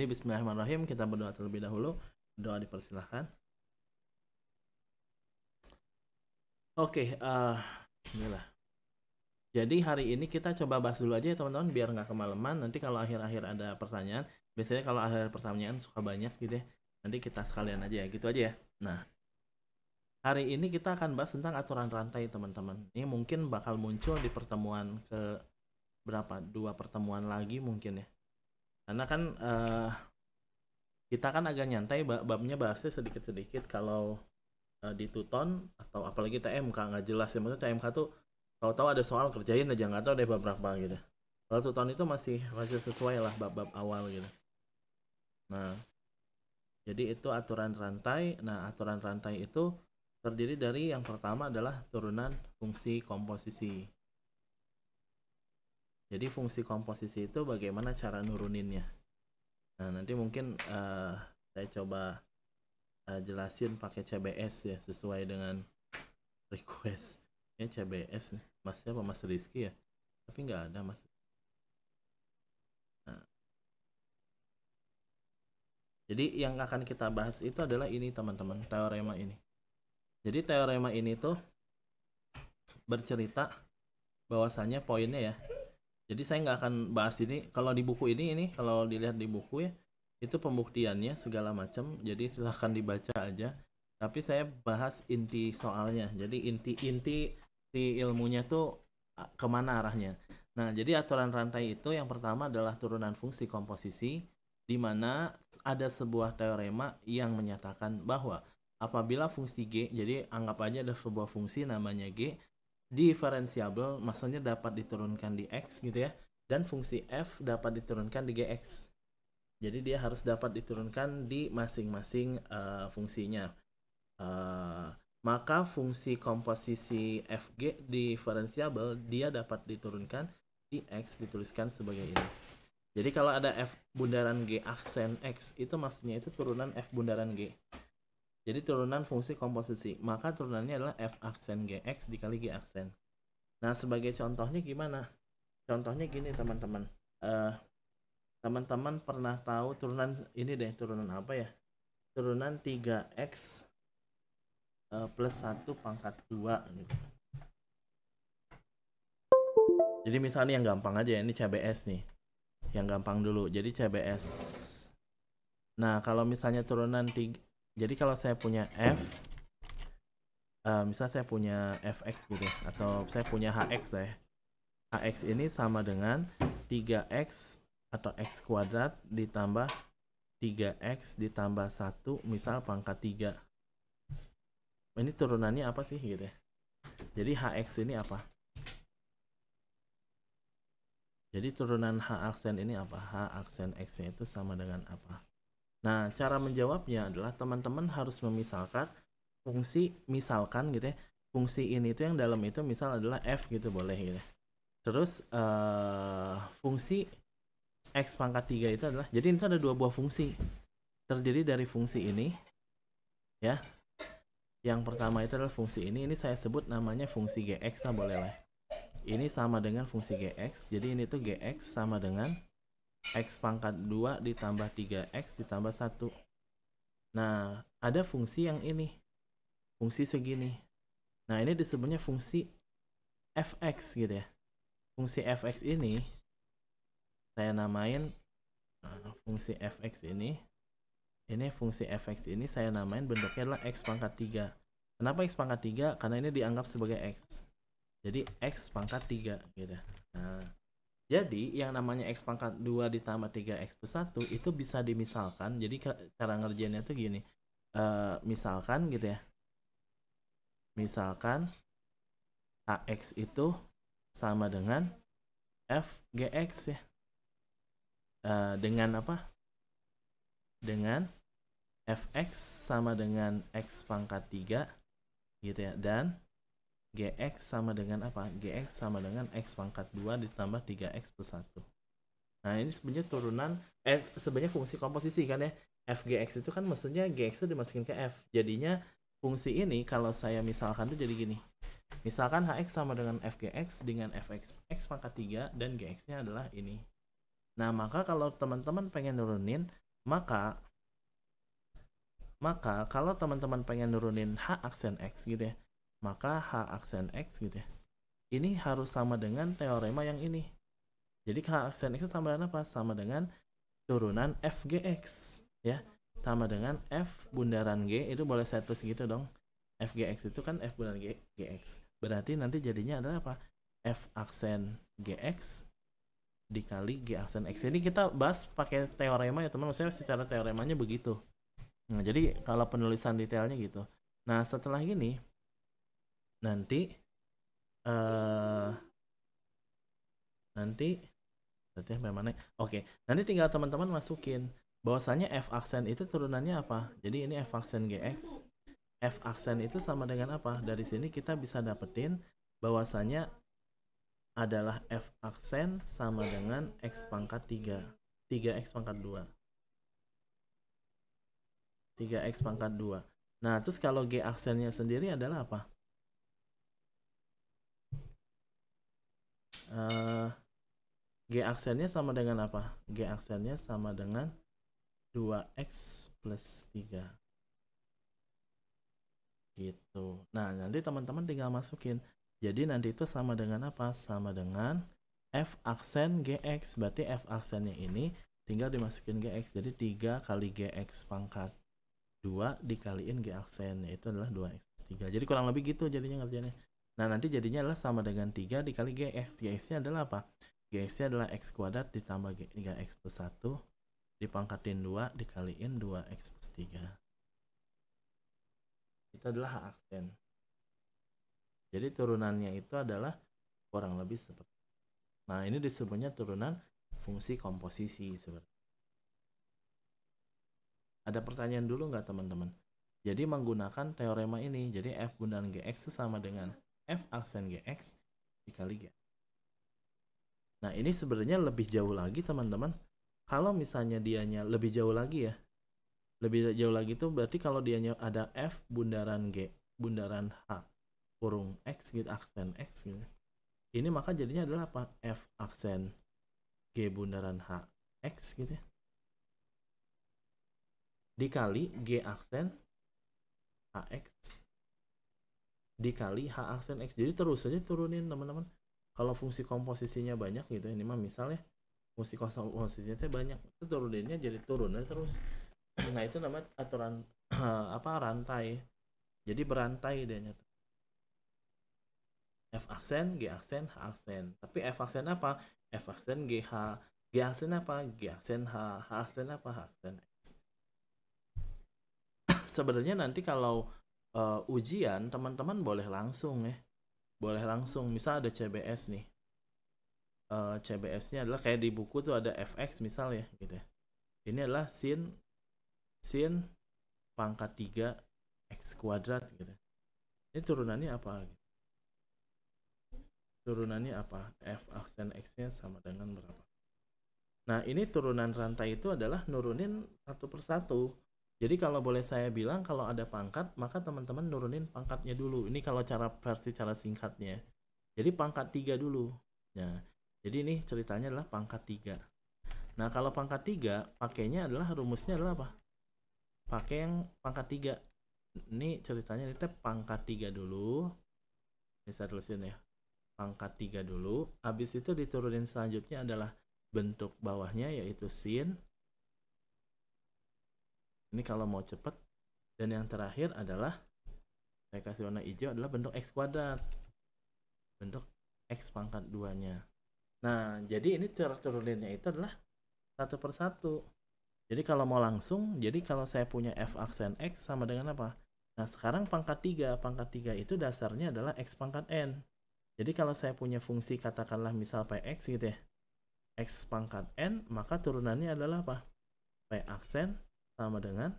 Jadi bismillahirrahmanirrahim, kita berdoa terlebih dahulu. Doa dipersilahkan. Oke, inilah. Jadi hari ini kita coba bahas dulu aja ya teman-teman, biar nggak kemalaman. Nanti kalau akhir-akhir ada pertanyaan, biasanya kalau akhir pertanyaan suka banyak gitu ya. Nanti kita sekalian aja ya, gitu aja ya. Nah, hari ini kita akan bahas tentang aturan rantai teman-teman. Ini mungkin bakal muncul di pertemuan ke berapa? 2 pertemuan lagi mungkin ya. Karena kan kita kan agak nyantai babnya bahasnya sedikit-sedikit. Kalau di Tuton atau apalagi TMK nggak jelas ya, maksudnya TMK tuh tahu-tahu ada soal kerjain aja, nggak tahu deh bab berapa gitu. Kalau Tuton itu masih sesuai lah bab-bab awal gitu. Nah, jadi itu aturan rantai. Nah, aturan rantai itu terdiri dari yang pertama adalah turunan fungsi komposisi. Jadi fungsi komposisi itu bagaimana cara nuruninnya. Nah, nanti mungkin saya coba jelasin pakai CBS ya, sesuai dengan request. Ini CBS nih. Mas siapa? Mas Rizky ya? Tapi nggak ada Mas. Nah, jadi yang akan kita bahas itu adalah ini teman-teman, teorema ini. Jadi teorema ini tuh bercerita bahwasannya poinnya ya. Jadi saya nggak akan bahas ini. Kalau di buku ini kalau dilihat di buku ya, itu pembuktiannya segala macam. Jadi silahkan dibaca aja. Tapi saya bahas inti soalnya. Jadi inti si ilmunya tuh kemana arahnya. Nah, jadi aturan rantai itu yang pertama adalah turunan fungsi komposisi, di mana ada sebuah teorema yang menyatakan bahwa apabila fungsi G, jadi anggap aja ada sebuah fungsi namanya G, diferensiabel, maksudnya dapat diturunkan di X gitu ya, dan fungsi F dapat diturunkan di GX. Jadi dia harus dapat diturunkan di masing-masing fungsinya. Maka fungsi komposisi Fg diferensiabel dia dapat diturunkan di X, dituliskan sebagai ini. Jadi kalau ada F bundaran G aksen X, itu maksudnya itu turunan F bundaran G. Jadi turunan fungsi komposisi, maka turunannya adalah F aksen GX dikali G aksen. Nah, sebagai contohnya gimana? Contohnya gini teman-teman. Teman-teman pernah tahu turunan ini deh, turunan apa ya? Turunan 3X plus 1 pangkat 2 gitu. Jadi misalnya yang gampang aja ya, ini CBS nih. Yang gampang dulu. Jadi CBS. Nah, kalau misalnya turunan 3, jadi kalau saya punya F, misal saya punya Fx gitu ya, atau saya punya Hx lah ya. Hx ini sama dengan 3x atau x kuadrat ditambah 3x ditambah 1 misal pangkat 3. Ini turunannya apa sih gitu ya. Jadi Hx ini apa? Jadi turunan H aksen ini apa? H aksen X-nya itu sama dengan apa? Nah, cara menjawabnya adalah teman-teman harus memisalkan fungsi, misalkan gitu ya, fungsi ini itu yang dalam itu misal adalah F gitu, boleh gitu. Terus fungsi X pangkat 3 itu adalah, jadi itu ada 2 buah fungsi. Terdiri dari fungsi ini ya. Yang pertama itu adalah fungsi ini saya sebut namanya fungsi GX lah, boleh lah. Ini sama dengan fungsi GX. Jadi ini tuh GX sama dengan X pangkat 2 ditambah 3X ditambah 1. Nah, ada fungsi yang ini. Fungsi segini. Nah, ini disebutnya fungsi Fx gitu ya. Fungsi Fx ini saya namain fungsi Fx ini fungsi Fx ini saya namain bentuknya adalah X pangkat 3. Kenapa X pangkat 3? Karena ini dianggap sebagai X. Jadi X pangkat 3 gitu. Nah, jadi yang namanya X pangkat 2 ditambah 3X plus 1 itu bisa dimisalkan. Jadi cara ngerjainnya tuh gini. Misalkan gitu ya. Misalkan Hx itu sama dengan Fgx ya. Dengan apa? Dengan Fx sama dengan X pangkat 3 gitu ya. Dan Gx sama dengan apa? Gx sama dengan X pangkat 2 ditambah 3X plus 1. Nah, ini sebenarnya turunan sebenarnya fungsi komposisi kan ya. Fgx itu kan maksudnya Gx itu dimasukin ke F. Jadinya fungsi ini kalau saya misalkan tuh jadi gini. Misalkan Hx sama dengan Fgx dengan Fx X pangkat 3 dan Gx-nya adalah ini. Nah, maka kalau teman-teman pengen nurunin Maka kalau teman-teman pengen nurunin H aksen X gitu ya, maka H aksen X gitu ya, ini harus sama dengan teorema yang ini. Jadi H aksen X sama dengan apa? Sama dengan turunan FGX ya, sama dengan F bundaran G, itu boleh saya tulis gitu dong. FGX itu kan F bundaran GX. Berarti nanti jadinya adalah apa? F aksen GX dikali G aksen X. Ini kita bahas pakai teorema ya teman, maksudnya secara teoremanya begitu. Nah, jadi kalau penulisan detailnya gitu. Nah, setelah ini nanti berarti mana? Oke, nanti tinggal teman-teman masukin bahwasanya F aksen itu turunannya apa. Jadi ini F aksen GX. F aksen itu sama dengan apa? Dari sini kita bisa dapetin bahwasanya adalah F aksen sama dengan X pangkat 3. 3X pangkat 2. 3X pangkat 2. Nah, terus kalau G aksennya sendiri adalah apa? G aksennya sama dengan apa? G aksennya sama dengan 2X plus 3. Gitu. Nah, nanti teman-teman tinggal masukin. Jadi nanti itu sama dengan apa? Sama dengan F aksen GX. Berarti F aksennya ini tinggal dimasukin GX. Jadi 3 kali GX pangkat 2 dikaliin G aksen, yaitu adalah 2X plus 3. Jadi kurang lebih gitu jadinya ngerjainnya. Nah, nanti jadinya adalah sama dengan 3 dikali GX. GX-nya adalah apa? GX-nya adalah X kuadrat ditambah 3X plus 1 dipangkatin 2 dikaliin 2X plus 3. Itu adalah H aksen. Jadi turunannya itu adalah kurang lebih seperti. Nah, ini disebutnya turunan fungsi komposisi sebenarnya. Ada pertanyaan dulu nggak teman-teman? Jadi menggunakan teorema ini, jadi F bundaran GX itu sama dengan F aksen GX dikali G. Nah, ini sebenarnya lebih jauh lagi teman-teman. Kalau misalnya dianya lebih jauh lagi ya, lebih jauh lagi tuh berarti kalau dianya ada F bundaran G bundaran H kurung X gitu, aksen X gitu. Ini maka jadinya adalah apa? F aksen G bundaran H X gitu ya, dikali G aksen HX dikali H aksen X. Jadi terus saja turunin teman-teman. Kalau fungsi komposisinya banyak gitu, ini mah misalnya fungsi komposisinya banyak, itu turuninnya jadi turunnya terus. Nah, itu namanya aturan apa, rantai. Jadi berantai dia nyata. F aksen, G aksen, H aksen. Tapi F aksen apa? F aksen GH. G aksen apa? G aksen H. H aksen apa? H aksen X. Sebenarnya nanti kalau ujian teman-teman boleh langsung ya. Boleh langsung. Misal ada CBS nih. CBS-nya adalah kayak di buku tuh ada fx misal ya gitu ya. Ini adalah sin pangkat 3 x kuadrat gitu. Ini turunannya apa? Turunannya apa? F aksen x-nya sama dengan berapa? Nah, ini turunan rantai itu adalah nurunin satu persatu. Jadi kalau boleh saya bilang, kalau ada pangkat, maka teman-teman nurunin pangkatnya dulu. Ini kalau versi cara singkatnya. Jadi pangkat 3 dulu. Nah, jadi ini ceritanya adalah pangkat 3. Nah, kalau pangkat 3, pakainya adalah rumusnya adalah apa? Pakai yang pangkat 3. Ini ceritanya kita pangkat 3 dulu. Bisa tulisin ya. Pangkat 3 dulu. Habis itu diturunin selanjutnya adalah bentuk bawahnya yaitu sin. Ini kalau mau cepet. Dan yang terakhir adalah saya kasih warna hijau adalah bentuk x kuadrat. Bentuk x pangkat 2-nya. Nah, jadi ini cara turuninnya itu adalah satu persatu. Jadi kalau mau langsung, jadi kalau saya punya f aksen x sama dengan apa? Nah, sekarang pangkat 3. Pangkat 3 itu dasarnya adalah x pangkat n. Jadi kalau saya punya fungsi katakanlah misal px gitu ya. X pangkat n, maka turunannya adalah apa? P aksen sama dengan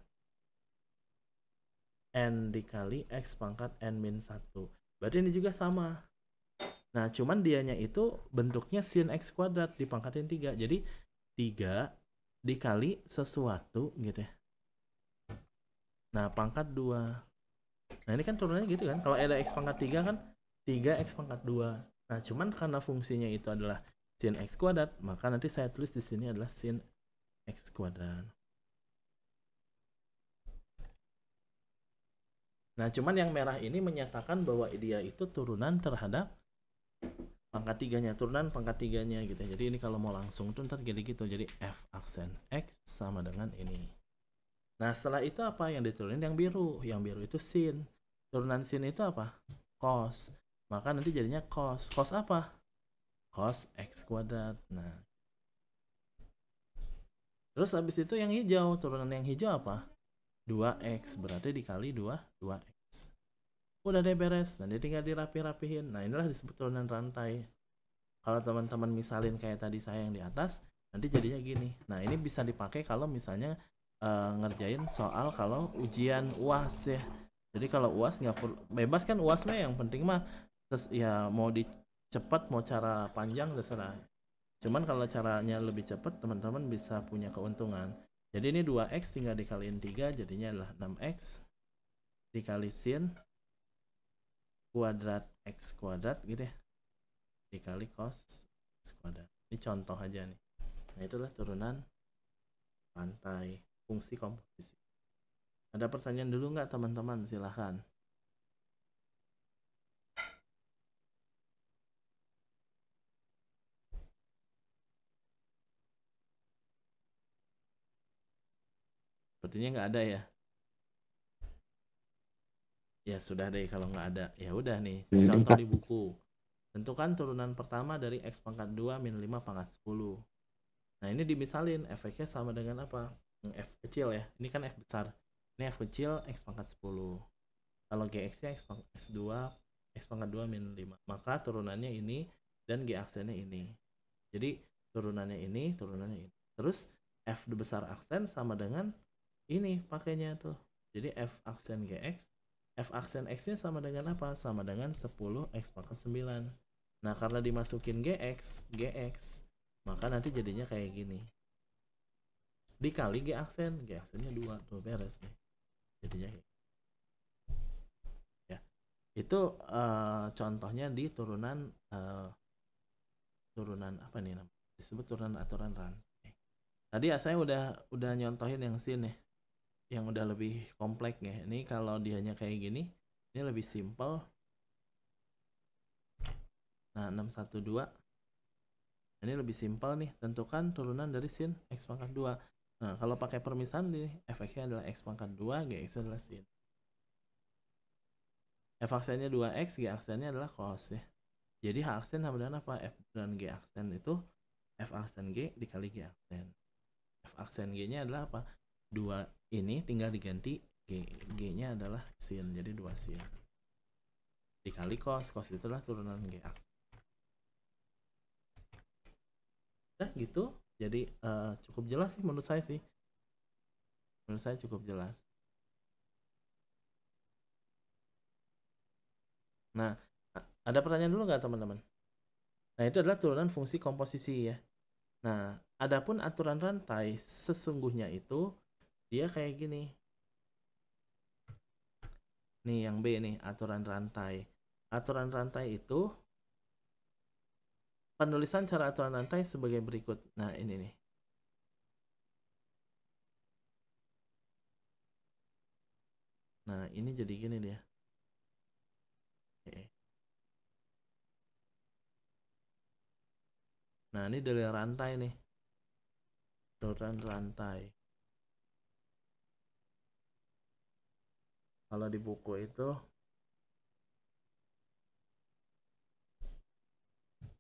n dikali x pangkat n min 1. Berarti ini juga sama. Nah, cuman dianya itu bentuknya sin x kuadrat dipangkatin 3. Jadi 3 dikali sesuatu gitu ya. Nah, pangkat 2. Nah, ini kan turunannya gitu kan. Kalau ada x pangkat 3 kan 3x pangkat 2. Nah, cuman karena fungsinya itu adalah sin x kuadrat, maka nanti saya tulis di sini adalah sin x kuadrat. Nah, cuman yang merah ini menyatakan bahwa dia itu turunan terhadap pangkat tiganya, turunan pangkat tiganya gitu. Jadi ini kalau mau langsung tuh ntar jadi gitu. Jadi F aksen X sama dengan ini. Nah, setelah itu apa yang diturunin? Yang biru. Yang biru itu sin. Turunan sin itu apa? Cos. Maka nanti jadinya cos. Cos apa? Cos X kuadrat. Nah, terus habis itu yang hijau. Turunan yang hijau apa? 2X. Berarti dikali 2X. Udah deh beres. Nanti tinggal dirapi-rapihin. Nah, inilah disebut turunan rantai. Kalau teman-teman misalin kayak tadi saya yang di atas, nanti jadinya gini. Nah, ini bisa dipakai kalau misalnya ngerjain soal kalau ujian UAS ya. Jadi kalau UAS nggak perlu, bebas kan UAS mah, yang penting mah ya mau dicepat mau cara panjang terserah. Cuman kalau caranya lebih cepat, teman-teman bisa punya keuntungan. Jadi ini 2X tinggal dikaliin 3 jadinya adalah 6X dikali sin kuadrat X kuadrat gitu ya, dikali cos X kuadrat. Ini contoh aja nih. Nah, itulah turunan rantai fungsi komposisi. Ada pertanyaan dulu nggak teman-teman? Silahkan. Sepertinya nggak ada ya. Ya sudah deh kalau nggak ada. Ya udah nih, contoh di buku. Tentukan turunan pertama dari X pangkat 2 min 5 pangkat 10. Nah, ini dimisalin efeknya sama dengan apa? F kecil ya. Ini kan F besar. Ini F kecil X pangkat 10. Kalau GX-nya X pangkat 2 min 5. Maka turunannya ini dan G aksennya ini. Jadi turunannya ini, turunannya ini. Terus F besar aksen sama dengan ini pakainya tuh. Jadi F aksen GX, F aksen X-nya sama dengan apa? Sama dengan 10 X pangkat 9. Nah, karena dimasukin GX, maka nanti jadinya kayak gini. Dikali G aksennya 2, tuh beres nih. Jadinya kayak ya. Itu contohnya di turunan apa nih namanya? Disebut turunan aturan rantai. Tadi ya saya udah nyontohin yang sin ya, yang udah lebih kompleks ya. Ini kalau dianya kayak gini, ini lebih simple. Nah, 612 ini lebih simpel nih. Tentukan turunan dari sin X pangkat 2. Nah, kalau pakai permisahan nih, efeknya adalah X pangkat 2, GX adalah sin. F aksennya 2X, G aksennya adalah cos ya. Jadi H aksen sama dengan apa? F dan G aksen itu F aksen G dikali G aksen. F aksen G-nya adalah apa? 2 ini tinggal diganti G-nya adalah sin. Jadi 2 sin. Dikali cos. Cos itulah turunan G aksen. Nah, gitu. Jadi cukup jelas sih menurut saya sih. Menurut saya cukup jelas. Nah, ada pertanyaan dulu nggak teman-teman? Nah, itu adalah turunan fungsi komposisi ya. Nah, adapun aturan rantai sesungguhnya itu dia kayak gini. Nih yang B nih, aturan rantai. Aturan rantai itu penulisan cara aturan rantai sebagai berikut. Nah, ini nih. Nah, ini jadi gini dia. Oke. Nah, ini dari rantai nih. Aturan rantai. Kalau di buku itu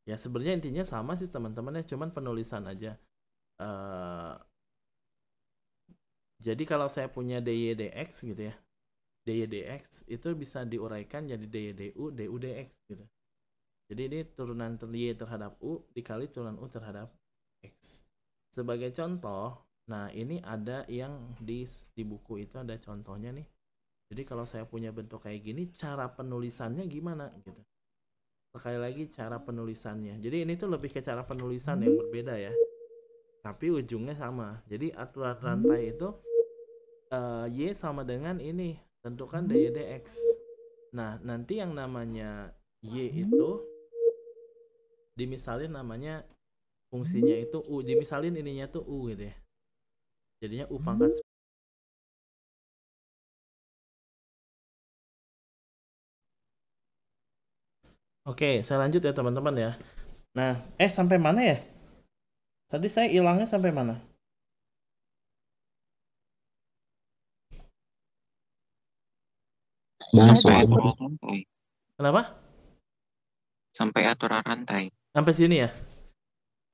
ya sebenarnya intinya sama sih teman-teman ya, cuman penulisan aja. Jadi kalau saya punya DY/DX gitu ya, DY/DX itu bisa diuraikan jadi DY/DU, DU/DX gitu. Jadi ini turunan Y terhadap U dikali turunan U terhadap X. Sebagai contoh, nah ini ada yang di buku itu ada contohnya nih. Jadi kalau saya punya bentuk kayak gini, cara penulisannya gimana gitu. Sekali lagi cara penulisannya. Jadi ini tuh lebih ke cara penulisan yang berbeda ya. Tapi ujungnya sama. Jadi aturan rantai itu Y sama dengan ini. Tentukan DY/DX. Nah, nanti yang namanya Y itu dimisalin namanya fungsinya itu U, dimisalin ininya tuh U gitu ya. Jadinya U pangkat Oke, saya lanjut ya teman-teman ya. Nah, sampai mana ya? Tadi saya hilangnya sampai mana? Sampai aturan rantai. Kenapa? Sampai aturan rantai. Sampai sini ya?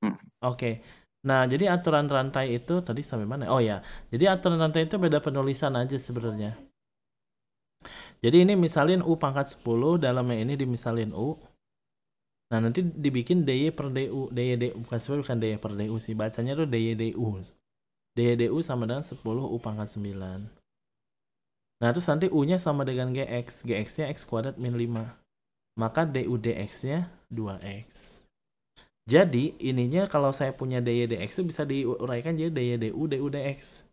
Hmm. Oke. Nah, jadi aturan rantai itu tadi sampai mana? Oh ya, jadi aturan rantai itu beda penulisan aja sebenarnya. Jadi ini misalin U pangkat 10, dalamnya ini dimisalin U. Nah, nanti dibikin DY per DU. DU bukan DY per DU sih. Bacanya tuh DU. DU sama dengan 10 U pangkat 9. Nah, terus nanti U-nya sama dengan GX. GX-nya X kuadrat min 5. Maka DU DX-nya 2X. Jadi, ininya kalau saya punya DY DX itu bisa diuraikan jadi DY DU, DU DX.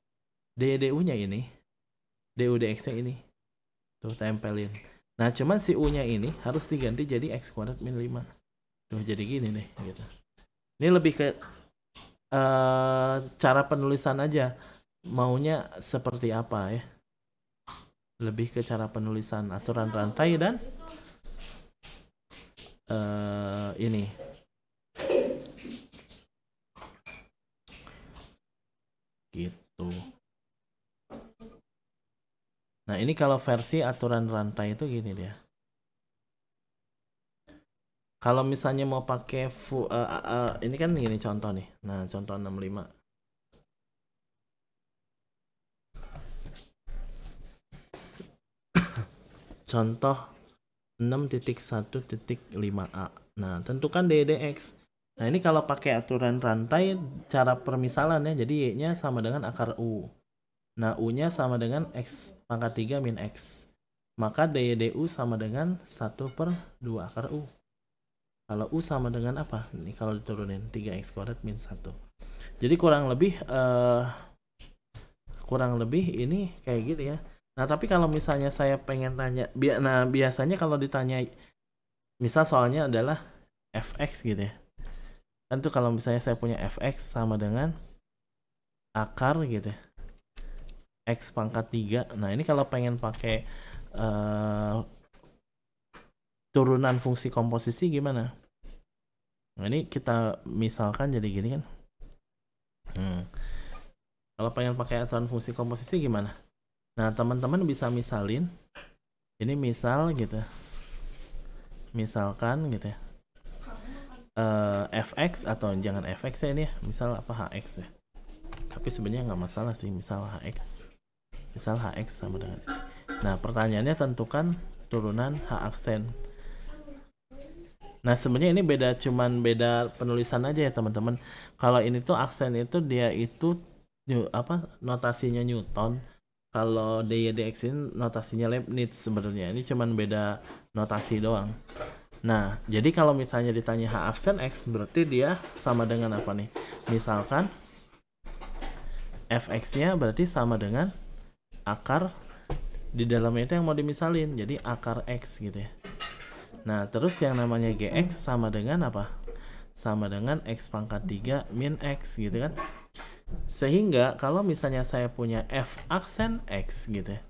DY DU-nya ini. DU DX-nya ini. Tuh, tempelin. Nah, cuman si U-nya ini harus diganti jadi X kuadrat min 5. Tuh, jadi gini nih. Gitu. Ini lebih ke cara penulisan aja. Maunya seperti apa ya. Lebih ke cara penulisan aturan rantai dan ini gitu. Nah, ini kalau versi aturan rantai itu gini dia. Kalau misalnya mau pakai ini kan gini contoh nih. Nah, contoh 65. Contoh 6.1.5a. Nah, tentukan DDX. Nah, ini kalau pakai aturan rantai cara permisalan ya. Jadi Y-nya sama dengan akar U. Nah, U-nya sama dengan X pangkat 3 min X. Maka DU sama dengan 1/2 akar U. Kalau U sama dengan apa? Ini kalau diturunin 3X kuadrat min 1. Jadi kurang lebih ini kayak gitu ya. Nah, tapi kalau misalnya saya pengen tanya, nah biasanya kalau ditanya, misal soalnya adalah fx gitu ya. Kan tuh kalau misalnya saya punya fx sama dengan akar gitu ya. X pangkat 3. Nah, ini kalau pengen pakai turunan fungsi komposisi gimana? Nah, ini kita misalkan jadi gini kan. Kalau pengen pakai aturan fungsi komposisi gimana? Nah, teman-teman bisa misalin. Ini misal gitu. Misalkan gitu ya. Fx atau jangan fx ya ini ya. Misal apa hx ya. Tapi sebenarnya nggak masalah sih. Misal hx. Misal hx sama dengan. Nah, pertanyaannya tentukan turunan h aksen. Nah, sebenarnya ini cuman beda penulisan aja ya teman-teman. Kalau ini tuh aksen itu dia itu notasinya Newton. Kalau DYDX ini notasinya Leibniz sebenarnya. Ini cuman beda notasi doang. Nah, jadi kalau misalnya ditanya H aksen X berarti dia sama dengan apa nih? Misalkan Fx-nya berarti sama dengan akar di dalamnya itu yang mau dimisalin. Jadi akar X gitu ya. Nah, terus yang namanya Gx sama dengan apa? Sama dengan X pangkat 3 min X gitu kan. Sehingga kalau misalnya saya punya F aksen X gitu ya.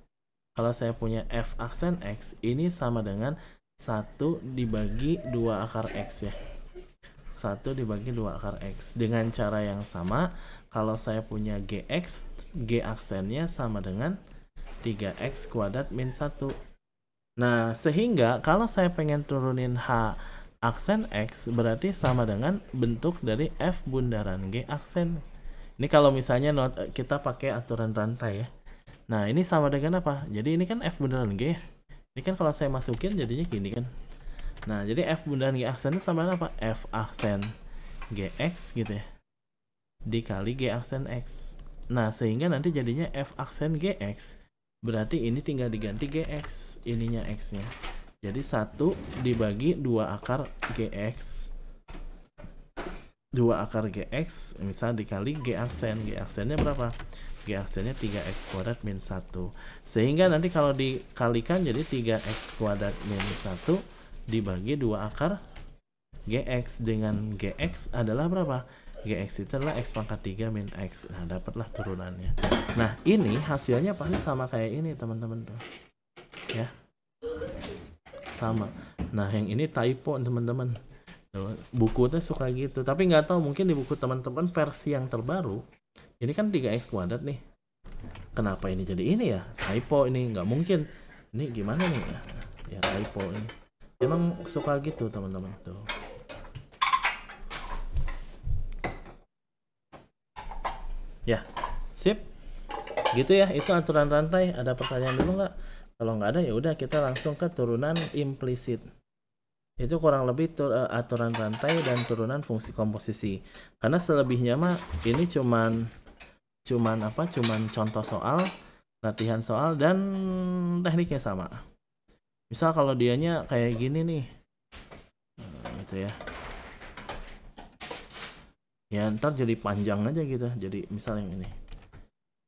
Kalau saya punya F aksen X ini sama dengan 1 dibagi 2 akar X ya. 1 dibagi 2 akar X. Dengan cara yang sama, kalau saya punya Gx, G aksennya sama dengan 3X kuadrat min 1. Nah, sehingga kalau saya pengen turunin H aksen X berarti sama dengan bentuk dari F bundaran G aksen. Ini kalau misalnya kita pakai aturan rantai ya. Nah, ini sama dengan apa? Jadi ini kan F bundaran G. Ini kan kalau saya masukin jadinya gini kan. Nah, jadi F bundaran G aksen itu sama dengan apa? F aksen GX gitu ya. Dikali G aksen X. Nah, sehingga nanti jadinya F aksen GX. Berarti ini tinggal diganti GX, ininya X-nya. Jadi 1 dibagi 2 akar GX. 2 akar GX, misal dikali G aksen. G aksennya berapa? G aksennya 3X kuadrat min 1. Sehingga nanti kalau dikalikan jadi 3X kuadrat min 1 dibagi 2 akar GX. Dengan GX adalah berapa? Gx itu adalah X pangkat 3 min X. Nah, dapatlah turunannya. Nah, ini hasilnya pasti sama kayak ini teman-teman tuh. Ya. Sama. Nah yang ini typo teman-teman. Buku tuh suka gitu, tapi nggak tahu mungkin di buku teman-teman versi yang terbaru ini kan 3x kuadrat nih, kenapa ini jadi ini ya, typo ini, nggak mungkin ini gimana nih ya typo ini emang suka gitu teman-teman tuh. Ya sip gitu ya, itu aturan rantai. Ada pertanyaan dulu nggak? Kalau nggak ada ya udah kita langsung ke turunan implisit. Itu kurang lebih aturan rantai dan turunan fungsi komposisi. Karena selebihnya mah ini cuman contoh soal, latihan soal, dan tekniknya sama. Misal kalau dianya kayak gini nih, gitu ya. Ya ntar jadi panjang aja gitu. Jadi misal yang ini.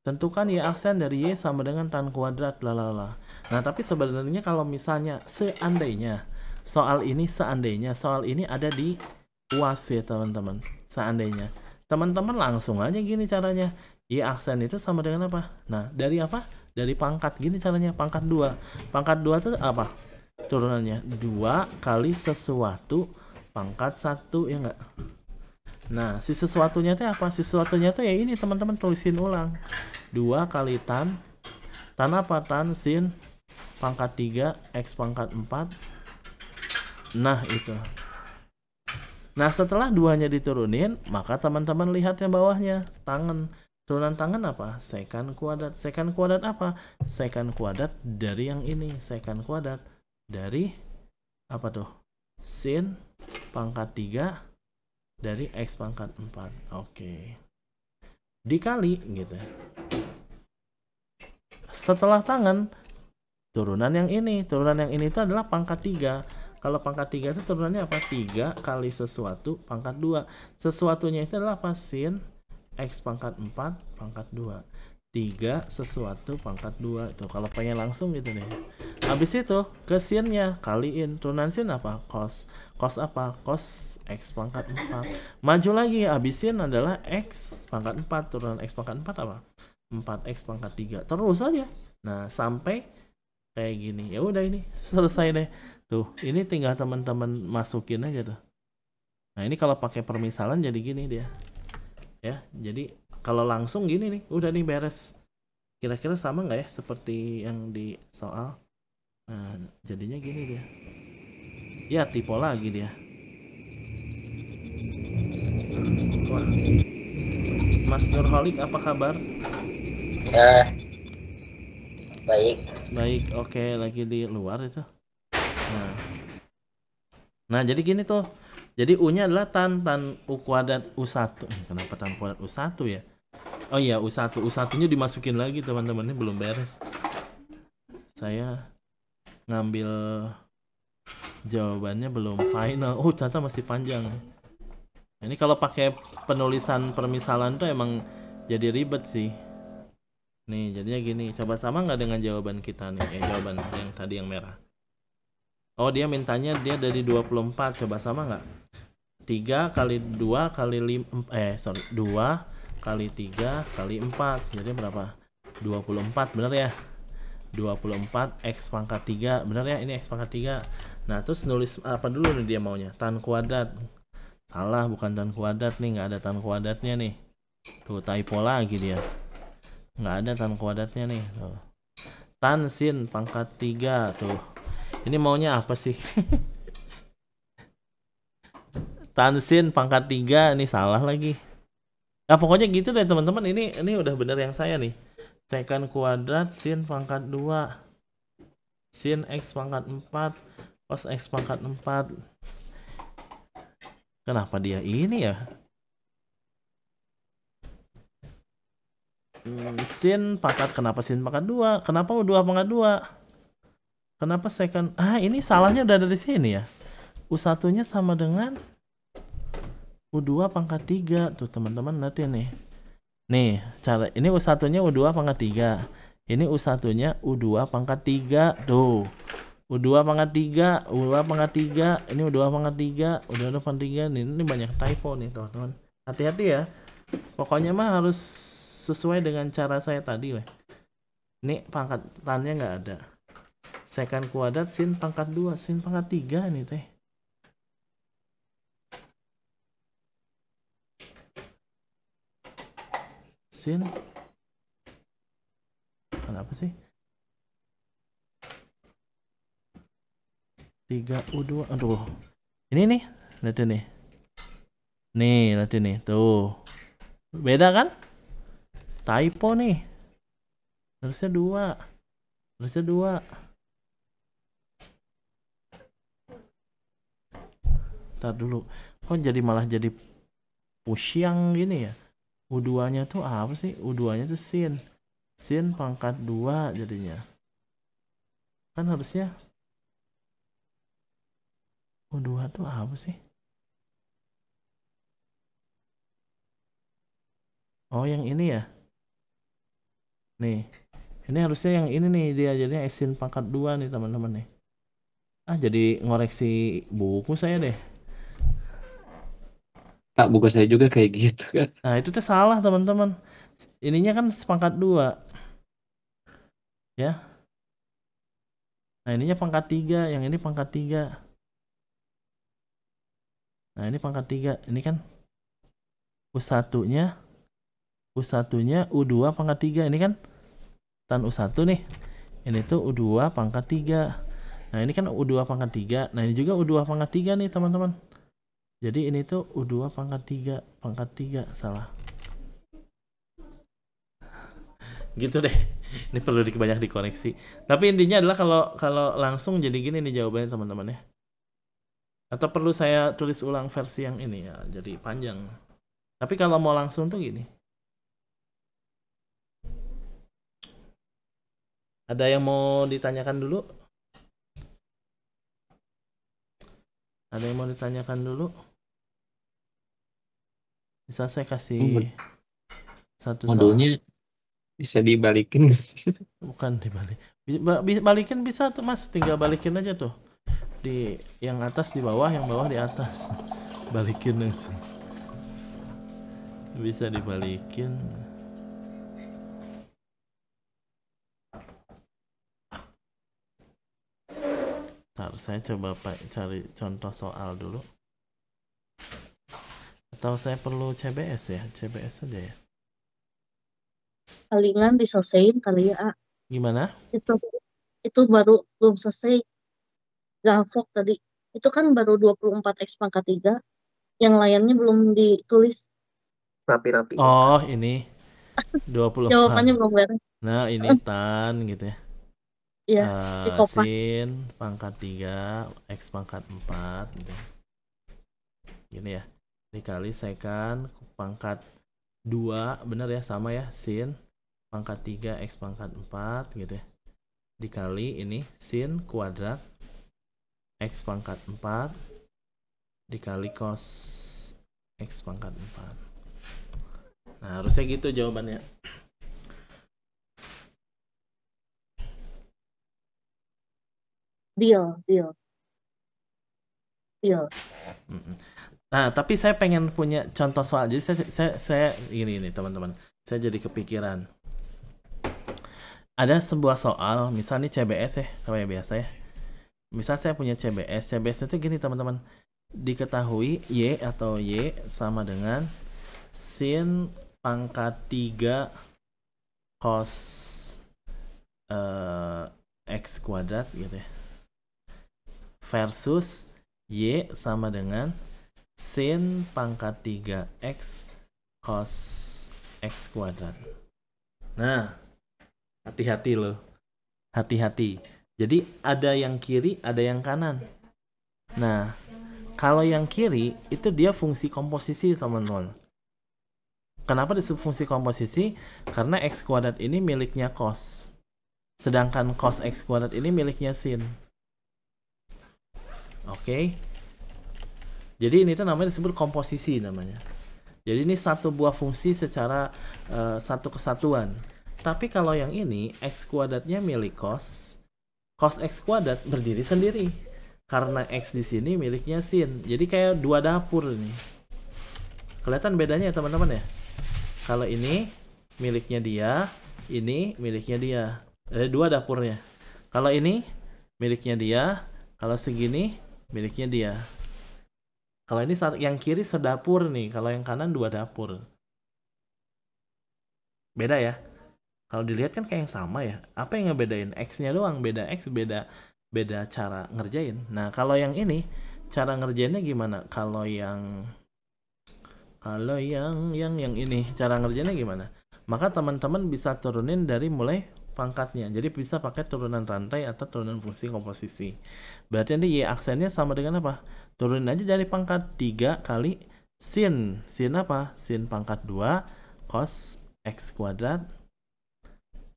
Tentukan Y aksen dari Y sama dengan tan kuadrat lalala. Nah tapi sebenarnya kalau misalnya seandainya soal ini ada di UAS ya teman-teman, seandainya teman-teman langsung aja gini caranya, Y aksen itu sama dengan apa? Nah dari apa? Dari pangkat, gini caranya, pangkat 2. Pangkat 2 itu apa? Turunannya 2 kali sesuatu pangkat 1, ya enggak? Nah si sesuatunya itu apa? Si sesuatunya itu ya ini teman-teman, tulisin ulang, 2 kali tan apa? Tan sin pangkat 3 x pangkat 4. Nah itu. Nah setelah 2-nya diturunin, maka teman-teman lihat yang bawahnya, tangan. Turunan tangan apa? Secant kuadrat. Secant kuadrat apa? Secant kuadrat dari yang ini. Secant kuadrat dari apa tuh? Sin pangkat 3 dari x pangkat 4. Oke. Dikali gitu. Setelah tangan, turunan yang ini. Turunan yang ini itu adalah pangkat 3. Kalau pangkat 3 itu turunannya apa? 3 kali sesuatu pangkat 2. Sesuatunya itu adalah apa? Sin x pangkat 4 pangkat 2. 3 sesuatu pangkat 2. Itu kalau pengen langsung gitu nih. Habis itu ke sinnya kaliin. Turunan sin apa? Cos. Cos apa? Cos x pangkat 4. Maju lagi, habisin adalah x pangkat 4. Turunan x pangkat 4 apa? 4x pangkat 3. Terus aja. Nah, sampai kayak gini. Ya udah ini selesai deh. Tuh, ini tinggal teman-teman masukin aja tuh. Nah, ini kalau pakai permisalan jadi gini dia. Ya, jadi kalau langsung gini nih, udah nih beres. Kira-kira sama nggak ya seperti yang di soal? Nah, jadinya gini dia. Ya, tipe lagi dia. Wah. Mas Nurholik, apa kabar? Baik, oke, lagi di luar itu. Nah jadi gini tuh. Jadi U-nya adalah tan U kuadrat U1. Kenapa tan kuadrat U1 ya? Oh iya, U1. U1-nya dimasukin lagi teman-teman, ini belum beres. Saya ngambil jawabannya belum final. Oh, ternyata masih panjang. Nah, ini kalau pakai penulisan permisalan tuh emang jadi ribet sih. Nih, jadinya gini. Coba sama nggak dengan jawaban kita nih? Jawaban yang tadi yang merah. Oh, dia mintanya dia dari 24. Coba sama nggak? 3 kali 2 kali 5. 2 kali 3 kali 4. Jadi berapa? 24, bener ya? 24 x pangkat 3. Bener ya? Ini x pangkat 3. Nah, terus nulis apa dulu nih dia maunya? Tan kuadrat. Salah, bukan tan kuadrat nih. Nggak ada tan kuadratnya nih. Tuh, typo lagi dia. Nggak ada tan kuadratnya nih. Tuh. Tan sin pangkat 3. Tuh. Ini maunya apa sih? Tan sin pangkat 3. Ini salah lagi. Nah pokoknya gitu deh teman-teman. Ini udah bener yang saya nih. Secant kuadrat sin pangkat 2. Sin x pangkat 4. Cos x pangkat 4. Kenapa dia ini ya? Sin pangkat, kenapa sin pangkat 2? Kenapa U2 pangkat 2? Kenapa secant? Ini salahnya udah ada di sini ya. U1-nya sama dengan U2 pangkat 3. Tuh teman-teman nanti nih. Nih, cara ini U1-nya U2 pangkat 3. Ini U1-nya U2 pangkat 3. Tuh. U2 pangkat 3, U2 pangkat 3, ini U2 pangkat 3, U2 pangkat 3. Ini banyak typo nih, teman-teman. Hati-hati ya. Pokoknya mah harus sesuai dengan cara saya tadi, weh. Ini pangkatannya nggak ada. Secant kuadrat sin pangkat 2, sin pangkat 3 nih teh. Sin kenapa sih? 3U2. Aduh. Ini nih, lihat nih. Nih, lihat nih. Tuh. Beda kan? Typo nih. Harusnya 2. Harusnya 2. Ntar dulu. Kok jadi malah jadi pusyang gini ya? U2-nya tuh apa sih? U2-nya tuh sin. Sin pangkat 2 jadinya. Kan harusnya U2 tuh apa sih? Oh, yang ini ya? Nih. Ini harusnya yang ini nih, dia jadinya sin pangkat 2 nih teman-teman nih. Ah, jadi ngoreksi buku saya deh. Tak, buku saya juga kayak gitu kan. Nah, itu tuh salah teman-teman. Ininya kan pangkat 2. Ya. Nah, ininya pangkat 3, yang ini pangkat 3. Nah, ini pangkat 3. Ini kan U1-nya U2 pangkat 3. Ini kan tan U1 nih. Ini tuh U2 pangkat 3. Nah, ini kan U2 pangkat 3. Nah, ini juga U2 pangkat 3 nih, teman-teman. Jadi ini tuh U2 pangkat 3, pangkat 3 salah. Gitu deh. Ini perlu banyak dikoreksi. Tapi intinya adalah kalau langsung jadi gini nih jawabannya, teman-teman ya. Atau perlu saya tulis ulang versi yang ini ya, jadi panjang. Tapi kalau mau langsung tuh gini. Ada yang mau ditanyakan dulu? Ada yang mau ditanyakan dulu? Bisa saya kasih satu soal. Modulnya bisa dibalikin nggak sih? Bukan dibalik. Balikin bisa tuh Mas, tinggal balikin aja tuh. Di yang atas di bawah, yang bawah di atas. Balikin langsung. Bisa dibalikin. Ntar saya coba cari contoh soal dulu. Atau saya perlu CBS ya? CBS aja ya. Palingan diselesain kali ya. Gimana? Itu baru belum selesai. Galvok tadi. Itu kan baru 24 X pangkat 3. Yang lainnya belum ditulis. Rapi-rapi. Oh, ini 24. Jawabannya belum beres. Nah, ini tan gitu ya. Iya, dikopas. Sin pangkat 3 X pangkat 4 gitu. Gini ya. Dikali sekan pangkat 2, bener ya, sama ya, sin pangkat 3 X pangkat 4 gitu ya. Dikali ini sin kuadrat X pangkat 4 dikali cos X pangkat 4. Nah, harusnya gitu jawabannya. Deal. Nah, tapi saya pengen punya contoh soal. Jadi saya gini nih teman-teman. Saya jadi kepikiran. Ada sebuah soal, misalnya CBS ya, kayak biasa ya. Misal saya punya CBS. CBS itu gini teman-teman. Diketahui Y atau Y sama dengan sin pangkat 3 cos X kuadrat gitu ya. Versus Y sama dengan sin pangkat 3X cos X kuadrat. Nah, hati-hati loh. Hati-hati. Jadi ada yang kiri, ada yang kanan. Nah, kalau yang kiri itu dia fungsi komposisi, teman-teman. Kenapa disebut fungsi komposisi? Karena X kuadrat ini miliknya cos. Sedangkan cos X kuadrat ini miliknya sin. Oke. Jadi ini tuh namanya disebut komposisi namanya. Jadi ini satu buah fungsi secara satu kesatuan. Tapi kalau yang ini X kuadratnya milik cos X kuadrat berdiri sendiri. Karena X di sini miliknya sin. Jadi kayak dua dapur ini. Kelihatan bedanya ya teman-teman ya? Kalau ini miliknya dia, ini miliknya dia. Ada dua dapurnya. Kalau ini miliknya dia. Kalau segini miliknya dia. Kalau ini yang kiri sedapur nih, kalau yang kanan 2 dapur. Beda ya. Kalau dilihat kan kayak yang sama ya. Apa yang ngebedain? X-nya doang, beda X, beda cara ngerjain. Nah, kalau yang ini cara ngerjainnya gimana? Kalau yang ini cara ngerjainnya gimana? Maka teman-teman bisa turunin dari mulai pangkatnya. Jadi bisa pakai turunan rantai atau turunan fungsi komposisi. Berarti nanti Y aksennya sama dengan apa? Turunin aja dari pangkat 3 kali sin. Sin apa? Sin pangkat 2 cos X kuadrat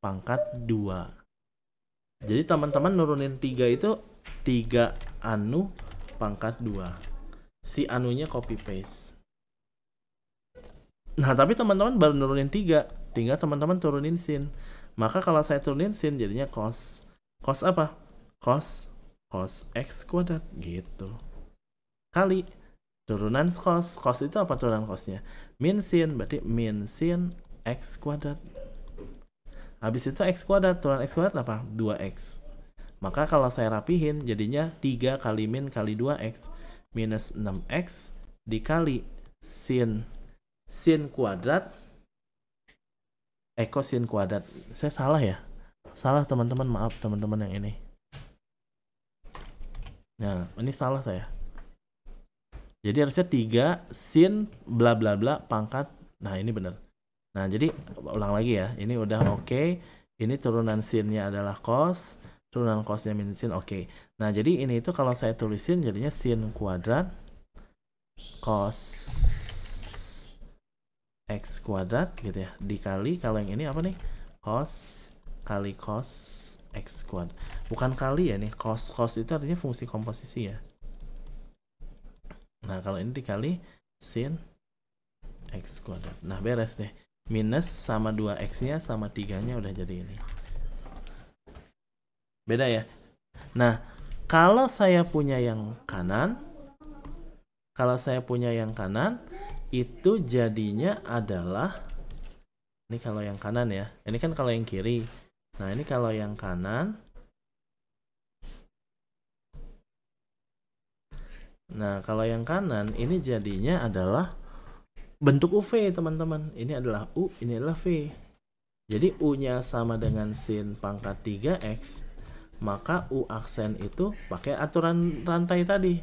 pangkat 2. Jadi teman-teman nurunin 3 itu 3 anu pangkat 2. Si anunya copy paste. Nah, tapi teman-teman baru nurunin 3. Tinggal teman-teman turunin sin. Maka kalau saya turunin sin jadinya cos. Cos apa? Cos X kuadrat gitu. Kali turunan cos. Cos itu apa turunan cosnya? Min sin, berarti min sin X kuadrat. Habis itu X kuadrat, turunan X kuadrat apa? 2X. Maka kalau saya rapihin jadinya 3 kali min kali 2X minus 6X dikali sin kuadrat kosin kuadrat. Saya salah ya? Salah teman-teman, maaf teman-teman yang ini. Nah, ini salah saya. Jadi harusnya 3 sin bla bla bla pangkat. Nah, ini benar. Nah, jadi ulang lagi ya. Ini udah oke. Ini turunan sinnya adalah cos, turunan cosnya min sin oke. Nah, jadi ini itu kalau saya tulisin jadinya sin kuadrat cos X kuadrat gitu ya. Dikali kalau yang ini apa nih? Cos kali cos X kuadrat. Bukan kali ya nih. Cos itu artinya fungsi komposisi ya. Nah, kalau ini dikali sin X kuadrat. Nah, beres deh. Minus sama 2X-nya sama 3-nya udah jadi ini. Beda ya? Nah, kalau saya punya yang kanan, itu jadinya adalah, ini kalau yang kanan ya, ini kan kalau yang kiri. Nah, ini kalau yang kanan. Nah, kalau yang kanan ini jadinya adalah bentuk UV, teman-teman. Ini adalah U, ini adalah V. Jadi U-nya sama dengan sin pangkat 3X. Maka U aksen itu pakai aturan rantai tadi.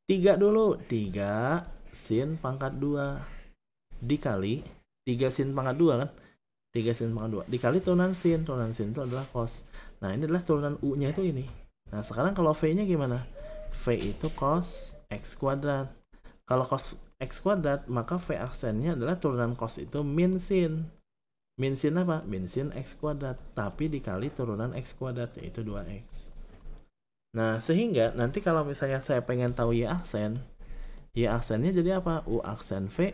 3 dulu. 3 sin pangkat 2. Dikali 3 sin pangkat 2 kan? 3 sin pangkat 2. Dikali turunan sin. Turunan sin itu adalah cos. Nah, ini adalah turunan U-nya itu ini. Nah, sekarang kalau V-nya gimana? V itu cos X kuadrat. Kalau cos X kuadrat, maka V aksennya adalah turunan cos itu min sin. Min sin apa? Min sin X kuadrat. Tapi dikali turunan X kuadrat, yaitu 2X. Nah, sehingga nanti kalau misalnya saya pengen tahu Y aksennya jadi apa? U aksen V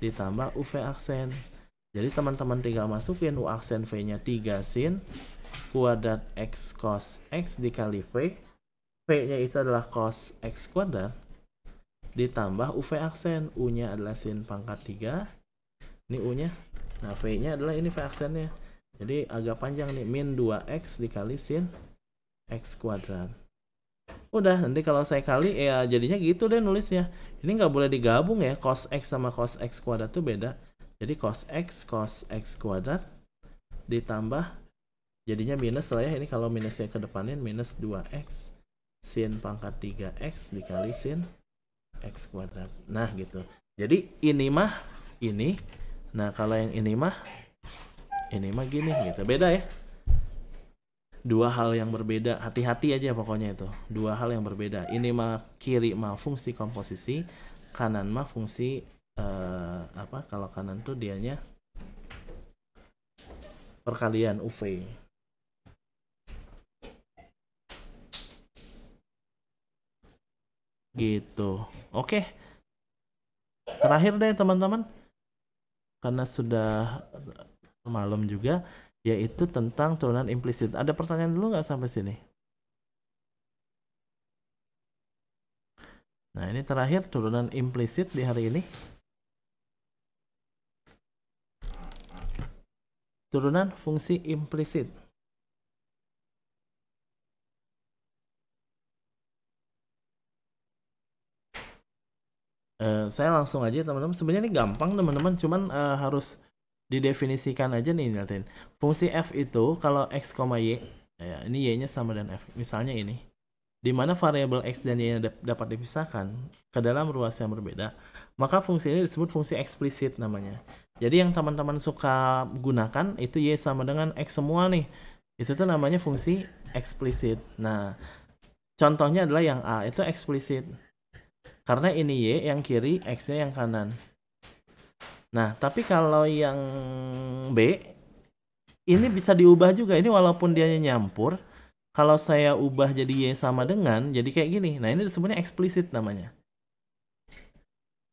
ditambah UV aksen. Jadi teman-teman tinggal masukin U aksen V-nya 3 sin kuadrat X cos X dikali V. V-nya itu adalah cos X kuadrat. Ditambah UV aksen, U-nya adalah sin pangkat 3. Ini U-nya. Nah, V-nya adalah ini V aksennya. Jadi agak panjang nih, min 2X dikali sin X kuadrat. Udah, nanti kalau saya kali ya jadinya gitu deh nulisnya. Ini nggak boleh digabung ya, cos X sama cos X kuadrat itu beda. Jadi cos X kuadrat ditambah jadinya minus lah ya. Ini kalau minusnya ke depanin minus 2X sin pangkat 3X dikali sin X kuadrat. Nah, gitu. Jadi ini mah ini. Nah, kalau yang ini mah gini gitu. Beda ya. Dua hal yang berbeda. Hati-hati aja pokoknya itu. Dua hal yang berbeda. Ini mah kiri mah fungsi komposisi, kanan mah fungsi kalau kanan tuh dianya perkalian UV. Gitu. Oke. Terakhir deh teman-teman. Karena sudah malam juga, yaitu tentang turunan implisit. Ada pertanyaan dulu nggak sampai sini? Nah, ini terakhir turunan implisit di hari ini. Turunan fungsi implisit. Saya langsung aja teman-teman. Sebenarnya ini gampang teman-teman, cuman harus didefinisikan aja nih lihatin. Fungsi f itu kalau x, y, ya, ini y-nya sama dengan f. Misalnya ini, di mana variabel x dan y dapat dipisahkan ke dalam ruas yang berbeda, maka fungsi ini disebut fungsi eksplisit namanya. Jadi yang teman-teman suka gunakan itu y sama dengan x semua nih. Itu tuh namanya fungsi eksplisit. Nah, contohnya adalah yang a, itu eksplisit. Karena ini y yang kiri, x-nya yang kanan. Nah, tapi kalau yang b, ini bisa diubah juga. Ini walaupun dia nyampur, kalau saya ubah jadi y sama dengan, jadi kayak gini. Nah, ini disebutnya eksplisit namanya.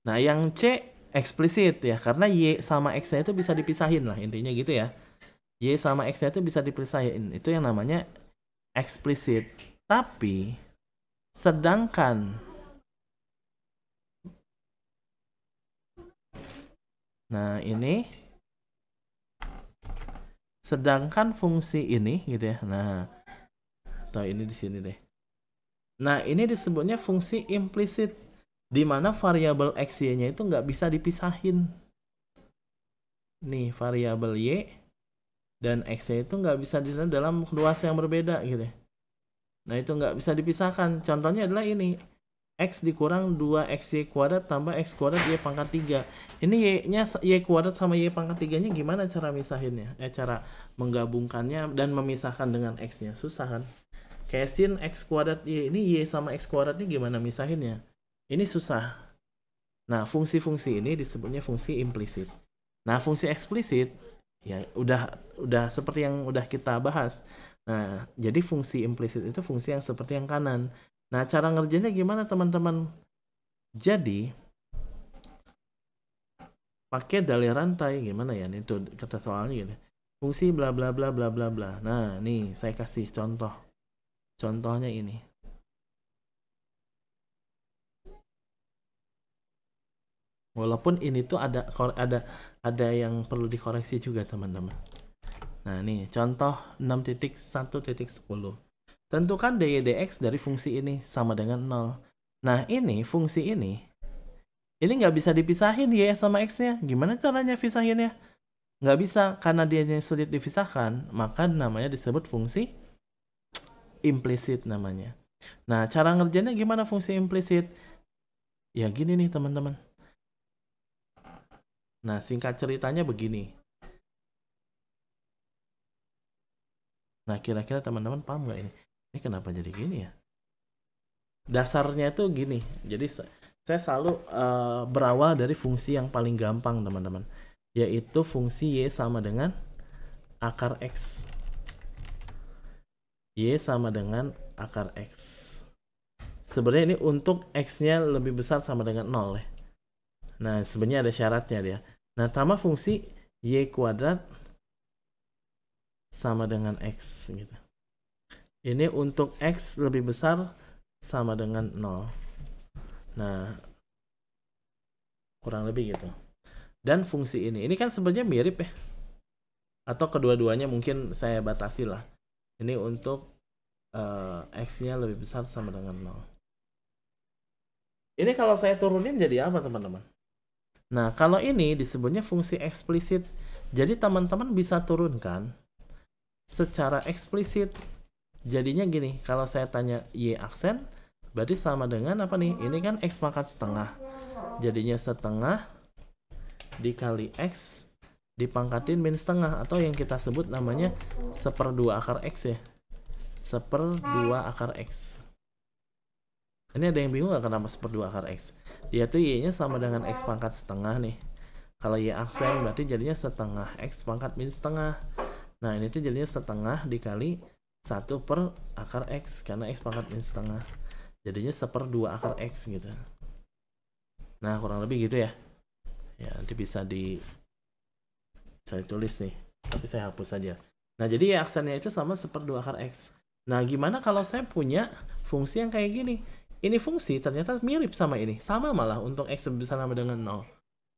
Nah, yang c eksplisit ya, karena y sama x-nya itu bisa dipisahin lah, intinya gitu ya. Y sama x-nya itu bisa dipisahin. Itu yang namanya eksplisit. Tapi, sedangkan nah ini sedangkan fungsi ini gitu ya. Nah, atau ini di sini deh. Nah, ini disebutnya fungsi implisit, di mana variabel x y-nya itu nggak bisa dipisahin. Nih, variabel y dan x-nya itu nggak bisa dilihat dalam ruas yang berbeda gitu ya. Nah, itu nggak bisa dipisahkan. Contohnya adalah ini. X dikurang 2xy kuadrat tambah x kuadrat y pangkat 3. Ini y-nya y kuadrat sama y pangkat 3-nya gimana cara misahinnya? Cara menggabungkannya dan memisahkan dengan x-nya. Susah kan? Kayak sin x kuadrat y, ini y sama x kuadratnya gimana misahinnya? Ini susah. Nah, fungsi-fungsi ini disebutnya fungsi implisit. Nah, fungsi eksplisit ya udah seperti yang udah kita bahas. Nah, jadi fungsi implisit itu fungsi yang seperti yang kanan. Nah, cara ngerjainnya gimana teman-teman? Jadi, pakai dalih rantai. Gimana ya? Ini tuh kata soalnya gini. Fungsi bla bla bla bla bla bla. Nah, nih saya kasih contoh. Contohnya ini. Walaupun ini tuh ada yang perlu dikoreksi juga teman-teman. Nah, nih contoh 6.1.10. Tentukan dy dx dari fungsi ini sama dengan 0. Nah, ini fungsi ini nggak bisa dipisahin y sama x-nya. Gimana caranya pisahinnya? Nggak bisa, karena dia sulit dipisahkan, maka namanya disebut fungsi implisit namanya. Nah, cara ngerjainnya gimana fungsi implisit? Ya gini nih teman-teman. Nah, singkat ceritanya begini. Nah, kira-kira teman-teman paham nggak ini? Ini kenapa jadi gini ya? Dasarnya tuh gini. Jadi saya selalu berawal dari fungsi yang paling gampang teman-teman. Yaitu fungsi y sama dengan akar x. Y sama dengan akar x. Sebenarnya ini untuk x-nya lebih besar sama dengan 0 ya. Nah, sebenarnya ada syaratnya dia. Nah, tambah fungsi y kuadrat sama dengan x gitu. Ini untuk x lebih besar sama dengan 0. Nah, kurang lebih gitu. Dan fungsi ini kan sebenarnya mirip ya. Atau kedua-duanya mungkin saya batasi lah. Ini untuk x-nya lebih besar sama dengan 0. Ini kalau saya turunin jadi apa teman-teman? Nah, kalau ini disebutnya fungsi eksplisit. Jadi teman-teman bisa turunkan secara eksplisit. Jadinya gini, kalau saya tanya y aksen, berarti sama dengan apa nih? Ini kan x pangkat setengah. Jadinya setengah dikali x dipangkatin min setengah, atau yang kita sebut namanya 1/2 akar x ya. 1/2 akar x. Ini ada yang bingung nggak kenapa 1/2 akar x? Dia tuh y-nya sama dengan x pangkat setengah nih. Kalau y aksen berarti jadinya setengah x pangkat min setengah. Nah, ini tuh jadinya setengah dikali 1 per akar x, karena x pangkat min setengah. Jadinya 1/2 akar x gitu. Nah, kurang lebih gitu ya. Ya, nanti bisa saya tulis nih, tapi saya hapus saja. Nah, jadi ya aksennya itu sama 1/2 akar x. Nah, gimana kalau saya punya fungsi yang kayak gini? Ini fungsi ternyata mirip sama ini. Sama malah untuk x besar sama dengan 0.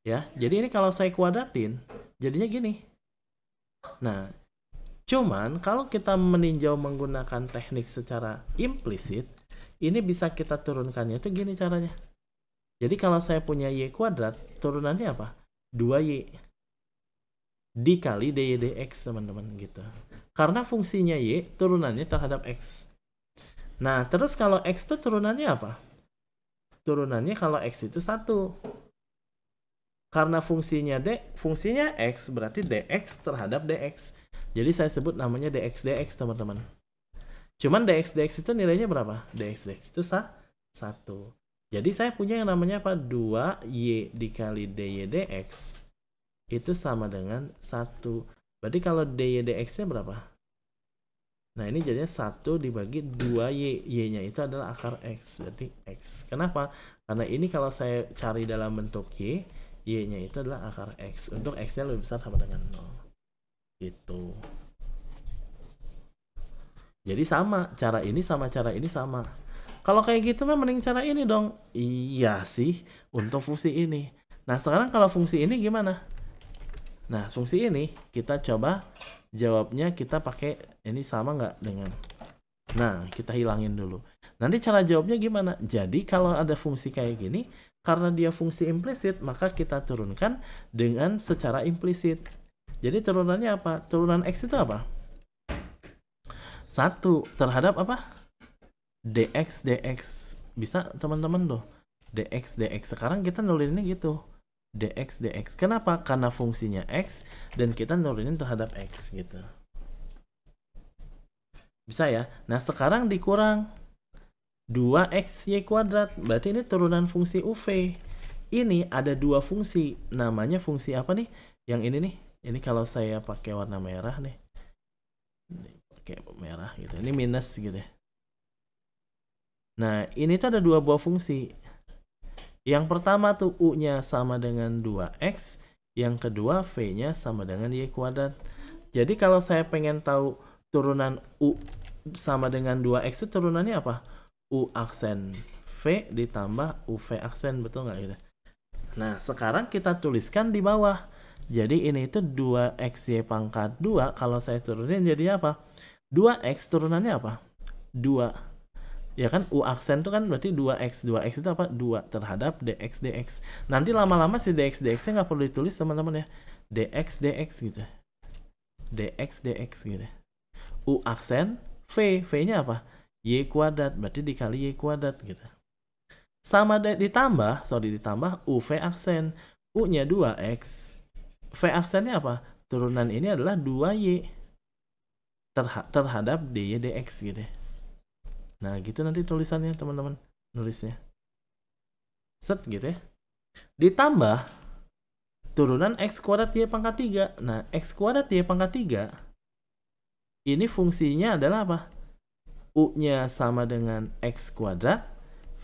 Ya, jadi ini kalau saya kuadratin, jadinya gini. Nah, cuman kalau kita meninjau menggunakan teknik secara implisit, ini bisa kita turunkannya itu gini caranya. Jadi kalau saya punya y kuadrat, turunannya apa? 2y dikali dy dx, teman-teman, gitu. Karena fungsinya y turunannya terhadap x. Nah, terus kalau x itu turunannya apa? Turunannya kalau x itu 1. Karena fungsinya x berarti dx terhadap dx. Jadi saya sebut namanya dx, teman-teman. Cuman dx itu nilainya berapa? dx itu 1. Jadi saya punya yang namanya apa? 2y dikali dy dx itu sama dengan 1. Berarti kalau dy dx-nya berapa? Nah, ini jadinya 1 dibagi 2y. Y-nya itu adalah akar x. Jadi x. Kenapa? Karena ini kalau saya cari dalam bentuk y, y-nya itu adalah akar x. Untuk x-nya lebih besar sama dengan 0. Gitu. Jadi sama. Cara ini sama cara ini sama. Kalau kayak gitu mah mending cara ini dong. Iya sih, untuk fungsi ini. Nah, sekarang kalau fungsi ini gimana? Nah, fungsi ini kita coba jawabnya, kita pakai ini sama nggak dengan. Nah, kita hilangin dulu. Nanti cara jawabnya gimana? Jadi kalau ada fungsi kayak gini, karena dia fungsi implisit, maka kita turunkan dengan secara implisit. Jadi turunannya apa? Turunan x itu apa? 1 terhadap apa? dx. Bisa teman-teman tuh. dx. Sekarang kita nulininnya gitu. dx. Kenapa? Karena fungsinya x dan kita nurunin terhadap x gitu. Bisa ya? Nah, sekarang dikurang 2xy kuadrat. Berarti ini turunan fungsi uv. Ini ada dua fungsi. Namanya fungsi apa nih? Yang ini nih. Ini kalau saya pakai warna merah nih. Pakai merah gitu. Ini minus gitu ya. Nah, ini tuh ada dua buah fungsi. Yang pertama tuh u-nya sama dengan 2x, yang kedua v-nya sama dengan y kuadrat. Jadi kalau saya pengen tahu turunan u sama dengan 2x itu turunannya apa? U aksen v ditambah uv aksen, betul nggak gitu? Nah, sekarang kita tuliskan di bawah. Jadi ini itu 2xy pangkat 2, kalau saya turunin jadi apa? 2x turunannya apa? 2. Ya kan, u aksen itu kan berarti 2x. 2x itu apa? 2 terhadap dx. Nanti lama-lama si dx-nya nggak perlu ditulis, teman-teman ya. dx gitu. dx gitu. U aksen v-nya apa? Y kuadrat, berarti dikali y kuadrat gitu. Sama ditambah uv aksen. U-nya 2x. V aksennya apa? Turunan ini adalah 2y terhadap dy dx gitu. Nah, gitu nanti tulisannya, teman-teman. Nulisnya. Set gitu ya. Ditambah turunan x kuadrat y pangkat 3. Nah, x kuadrat y pangkat 3 ini fungsinya adalah apa? U-nya sama dengan x kuadrat,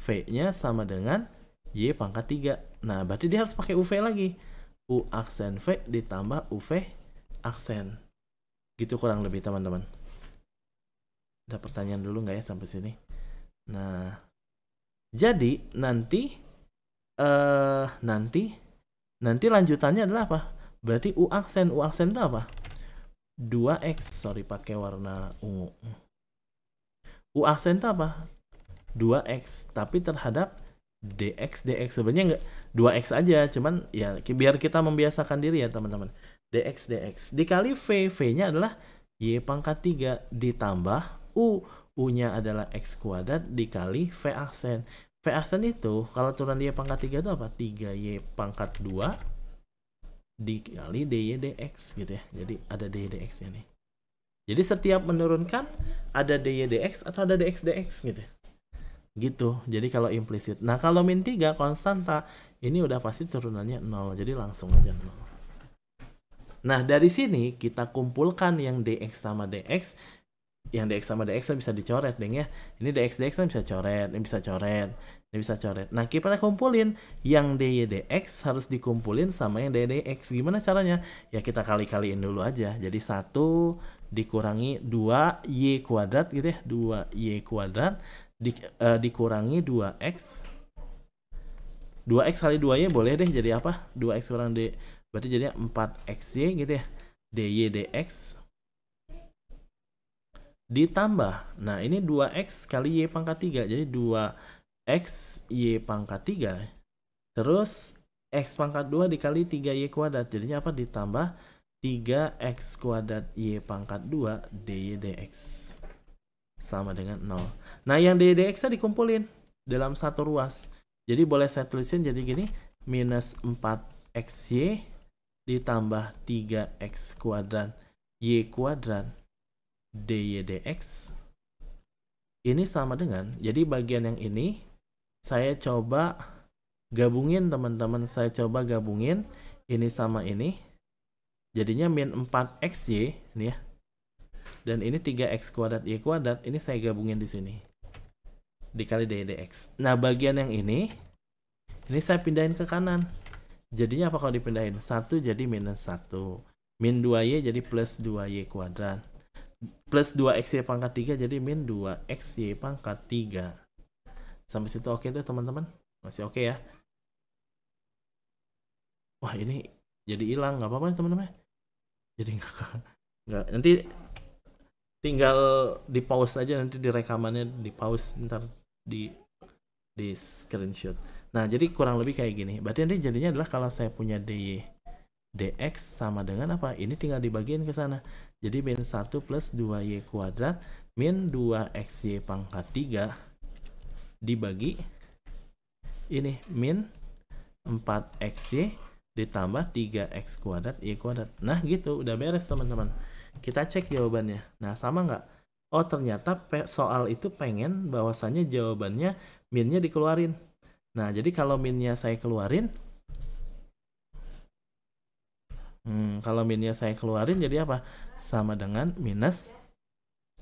v-nya sama dengan y pangkat 3. Nah, berarti dia harus pakai uv lagi. U aksen v ditambah uv aksen. Gitu kurang lebih, teman-teman. Ada pertanyaan dulu nggak ya sampai sini? Nah, jadi nanti lanjutannya adalah apa? Berarti u aksen itu apa? 2x, pakai warna ungu. U aksen itu apa? 2x, tapi terhadap dx. Sebenarnya nggak 2x aja, cuman ya biar kita membiasakan diri ya, teman-teman. dx dikali v-nya adalah y pangkat 3 ditambah u-nya adalah x kuadrat dikali v aksen. V aksen itu kalau turunan y pangkat 3 itu apa? 3y pangkat 2 dikali dy dx gitu ya. Jadi ada dy dx-nya nih. Jadi setiap menurunkan ada dy dx atau ada dx gitu. Gitu. Jadi kalau implisit. Nah, kalau min 3 konstanta, ini udah pasti turunannya 0. Jadi langsung aja 0. Nah, dari sini kita kumpulkan yang dx sama dx. Yang dx sama dx bisa dicoret, deng ya. Ini dx kan bisa coret, ini bisa coret, ini bisa coret. Nah, kita kumpulin yang dy dx harus dikumpulin sama yang dy dx. Gimana caranya? Ya kita kali-kaliin dulu aja. Jadi 1 dikurangi 2y kuadrat gitu ya. 2y kuadrat dikurangi 2x. 2x kali 2y boleh deh jadi apa? 2x kurang d. Berarti jadinya 4xy gitu ya. dy dx ditambah, nah ini 2x kali y pangkat 3, jadi 2x y pangkat 3 Terus X pangkat 2 dikali 3Y kuadrat. Jadinya apa? Ditambah 3X kuadrat Y pangkat 2 DY dx. Sama dengan 0. Nah, yang DY dx dikumpulin dalam satu ruas. Jadi boleh saya tulisin jadi gini. Minus 4XY ditambah 3X kuadrat Y kuadrat DY dx. Ini sama dengan, jadi bagian yang ini saya coba gabungin teman-teman. Saya coba gabungin ini sama ini. Jadinya min 4XY ini ya. Dan ini 3X kuadrat Y kuadrat. Ini saya gabungin di sini. Dikali DY dx. Nah, bagian yang ini saya pindahin ke kanan. Jadinya apa kalau dipindahin? 1 jadi minus 1. Min 2Y jadi plus 2Y kuadrat. Plus 2XY pangkat 3 jadi min 2XY pangkat 3. Sampai situ oke deh teman-teman? Masih oke ya? Wah, ini jadi hilang. Nggak apa-apa teman-teman. Jadi nggak. Nanti tinggal di pause aja, nanti di rekamannya di pause, ntar di screenshot. Nah, jadi kurang lebih kayak gini. Berarti nanti jadinya adalah kalau saya punya DY dx sama dengan apa? Ini tinggal dibagiin ke sana. Jadi min 1 plus 2y kuadrat min 2xy pangkat 3 dibagi ini min 4xy ditambah 3x kuadrat y kuadrat. Nah, gitu, udah beres teman-teman. Kita cek jawabannya. Nah, sama nggak? Oh, ternyata soal itu pengen bahwasannya jawabannya minnya dikeluarin. Nah, jadi kalau minnya saya keluarin, kalau minnya saya keluarin jadi apa? Sama dengan minus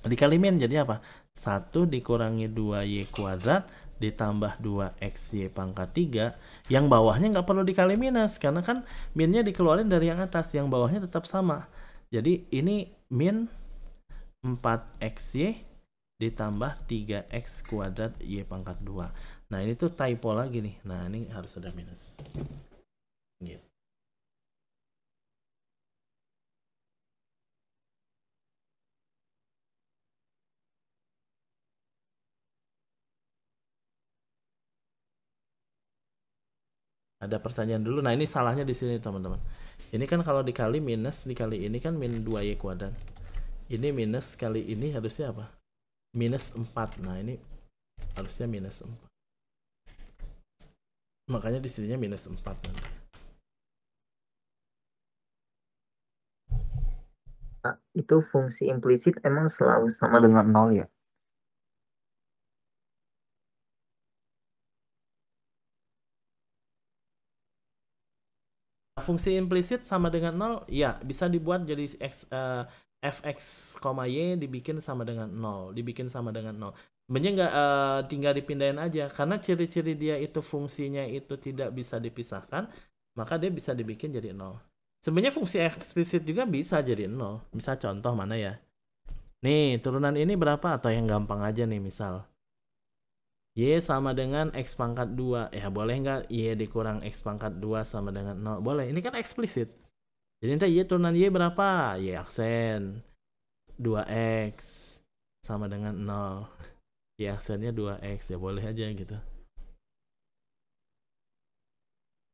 dikali min, jadi apa? 1 dikurangi 2y kuadrat ditambah 2xy pangkat 3. Yang bawahnya nggak perlu dikali minus, karena kan minnya dikeluarin dari yang atas, yang bawahnya tetap sama. Jadi ini min 4xy ditambah 3x kuadrat y pangkat 2. Nah, ini tuh typo lagi nih. Nah, ini harus ada minus. Gitu. Ada pertanyaan dulu. Nah, ini salahnya di sini teman-teman. Ini kan kalau dikali minus dikali ini kan min 2y kuadrat. Ini minus kali ini harusnya apa? Minus 4. Nah, ini harusnya minus 4. Makanya di sininya minus 4 nanti. Nah, itu fungsi implisit emang selalu sama dengan 0 ya? Fungsi implisit sama dengan 0, ya bisa dibuat jadi fx, y dibikin sama dengan 0, dibikin sama dengan 0. Sebenarnya nggak tinggal dipindahin aja, karena ciri-ciri dia itu fungsinya itu tidak bisa dipisahkan, maka dia bisa dibikin jadi 0. Sebenarnya fungsi eksplisit juga bisa jadi 0. Misal contoh mana ya? Nih, turunan ini berapa? Atau yang gampang aja nih, misal Y sama dengan X pangkat 2. Ya boleh nggak Y dikurang X pangkat 2 sama dengan 0? Boleh, ini kan eksplisit. Jadi nanti Y turunan Y berapa? Y aksen 2X sama dengan 0. Y aksennya 2X, ya boleh aja gitu.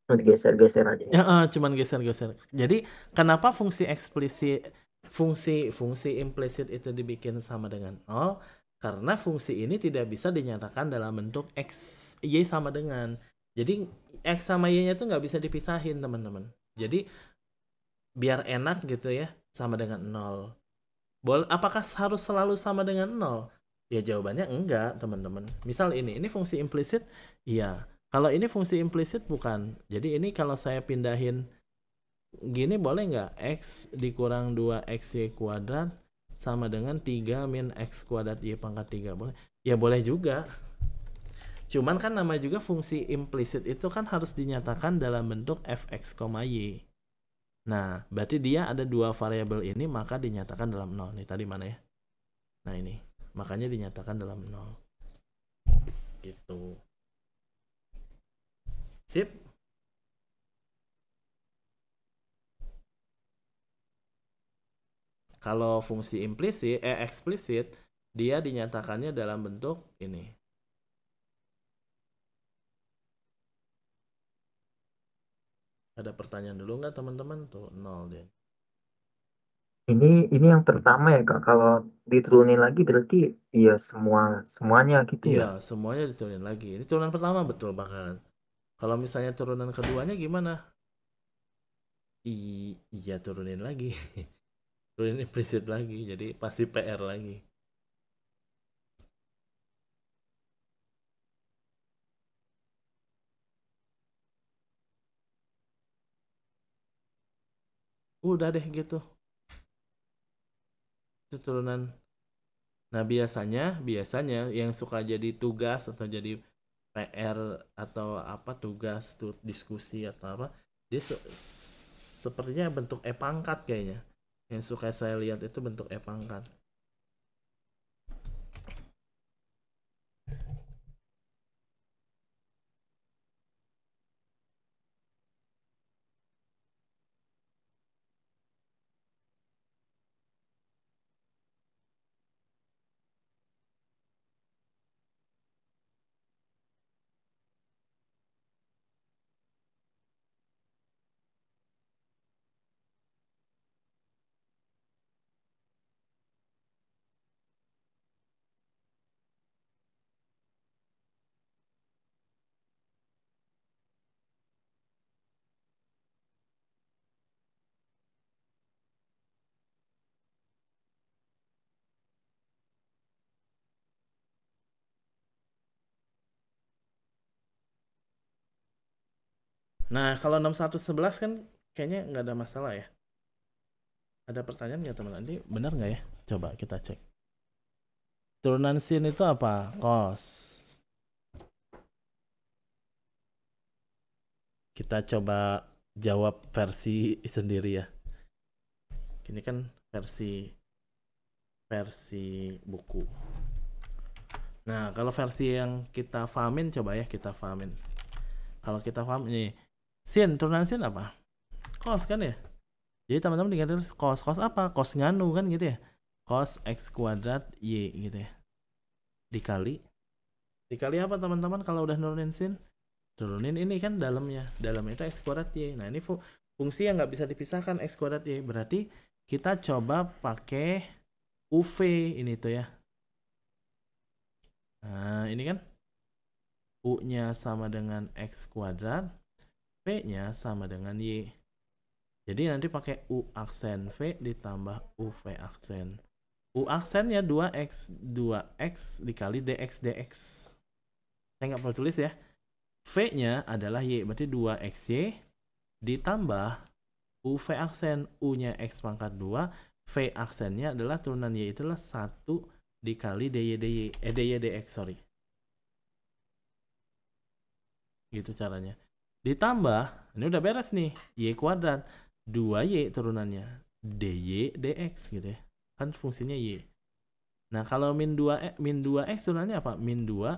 Geser-geser aja. Ya, cuman geser-geser. Jadi kenapa fungsi eksplisit, fungsi implisit itu dibikin sama dengan 0? Karena fungsi ini tidak bisa dinyatakan dalam bentuk X, Y sama dengan. Jadi X sama Y-nya itu nggak bisa dipisahin teman-teman. Jadi biar enak gitu ya, sama dengan 0. Apakah harus selalu sama dengan 0? Ya jawabannya enggak teman-teman. Misal ini fungsi implisit, iya. Kalau ini fungsi implisit bukan. Jadi ini kalau saya pindahin gini boleh nggak? X dikurang 2xy kuadrat sama dengan 3 min x kuadrat y pangkat 3. Boleh? Ya boleh juga. Cuman kan namanya juga fungsi implisit itu kan harus dinyatakan dalam bentuk fx, y. Nah, berarti dia ada dua variabel ini, maka dinyatakan dalam 0. Nih tadi mana ya? Nah ini. Makanya dinyatakan dalam 0. Gitu. Sip. Kalau fungsi implisit, eksplisit, dia dinyatakannya dalam bentuk ini. Ada pertanyaan dulu nggak teman-teman? Tuh 0 deh. Ini yang pertama ya Kak. Kalau diturunin lagi berarti ya semuanya gitu ya. Iya, semuanya diturunin lagi. Ini turunan pertama betul banget. Kalau misalnya turunan keduanya gimana? Iya turunin lagi. Turunin implisit lagi. Jadi pasti PR lagi. Udah deh gitu. Itu turunan. Nah, biasanya yang suka jadi tugas atau jadi PR atau apa tugas tuh diskusi atau apa, dia sepertinya bentuk E pangkat kayaknya. Yang suka saya lihat itu bentuk E pangkat. Nah, kalau 6111 kan kayaknya nggak ada masalah ya. Ada pertanyaan nggak teman? Nanti benar nggak ya? Coba kita cek. Turunan sin itu apa? Cos. Kita coba jawab versi sendiri ya. Ini kan versi buku. Nah, kalau versi yang kita fahamin coba ya kita fahamin. Kalau kita paham ini sin, turunan sin apa? Cos kan ya? Jadi teman-teman tinggal tulis cos apa? Cos nganu kan gitu ya. Cos x kuadrat y gitu ya. Dikali apa teman-teman kalau udah nurunin sin? Turunin ini kan dalamnya. Dalamnya itu x kuadrat y. Nah, ini fungsi yang nggak bisa dipisahkan x kuadrat y. Berarti kita coba pakai UV ini tuh ya. Nah, ini kan U-nya sama dengan x kuadrat, V-nya sama dengan Y. Jadi nanti pakai U aksen V ditambah UV aksen. U aksennya 2x dikali dx. Saya nggak perlu tulis ya. V-nya adalah Y, berarti 2xy ditambah UV aksen. U-nya x pangkat 2, V aksennya adalah turunan Y itulah 1 dikali dy dx, sorry. Gitu caranya. Ditambah, ini udah beres nih, y kuadrat 2y turunannya dy dx gitu ya. Kan fungsinya y. Nah, kalau min 2x turunannya apa? Min 2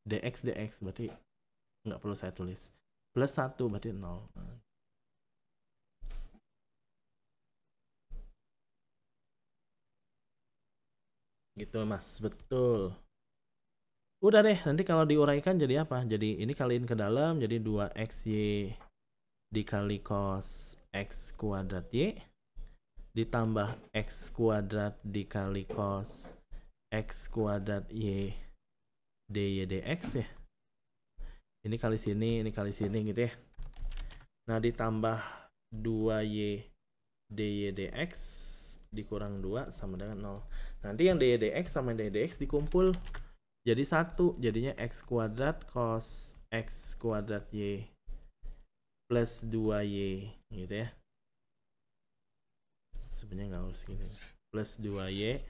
dx berarti nggak perlu saya tulis. Plus 1 berarti 0. Gitu Mas, betul. Udah deh, nanti kalau diuraikan jadi apa? Jadi ini kaliin ke dalam, jadi 2xy dikali cos x kuadrat y ditambah x kuadrat dikali cos x kuadrat y dy dx ya. Ini kali sini gitu ya. Nah, ditambah 2y dy dx dikurang 2 sama dengan 0. Nanti yang dy dx sama dy dx dikumpul jadi 1, jadinya x kuadrat cos x kuadrat y plus 2y gitu ya. Sebenarnya nggak harus gini. Plus 2y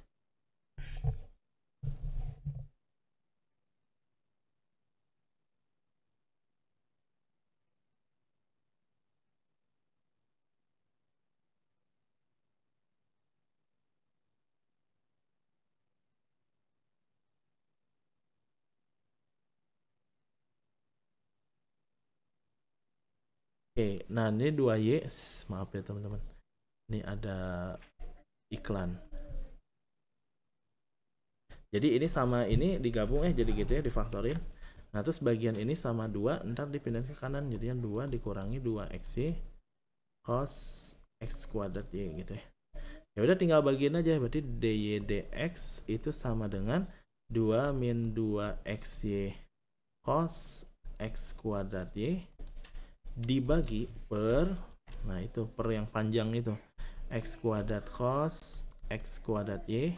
Oke, nah ini 2y, maaf ya teman-teman. Ini ada iklan. Jadi ini sama ini digabung jadi gitu ya, difaktorin. Nah, terus bagian ini sama 2, ntar dipindahin ke kanan, jadinya 2 dikurangi 2xy cos x kuadrat y gitu ya. Ya udah tinggal bagiin aja, berarti dy dx itu sama dengan 2 min 2xy cos x kuadrat y dibagi per, nah itu per yang panjang itu, x kuadrat cos x kuadrat y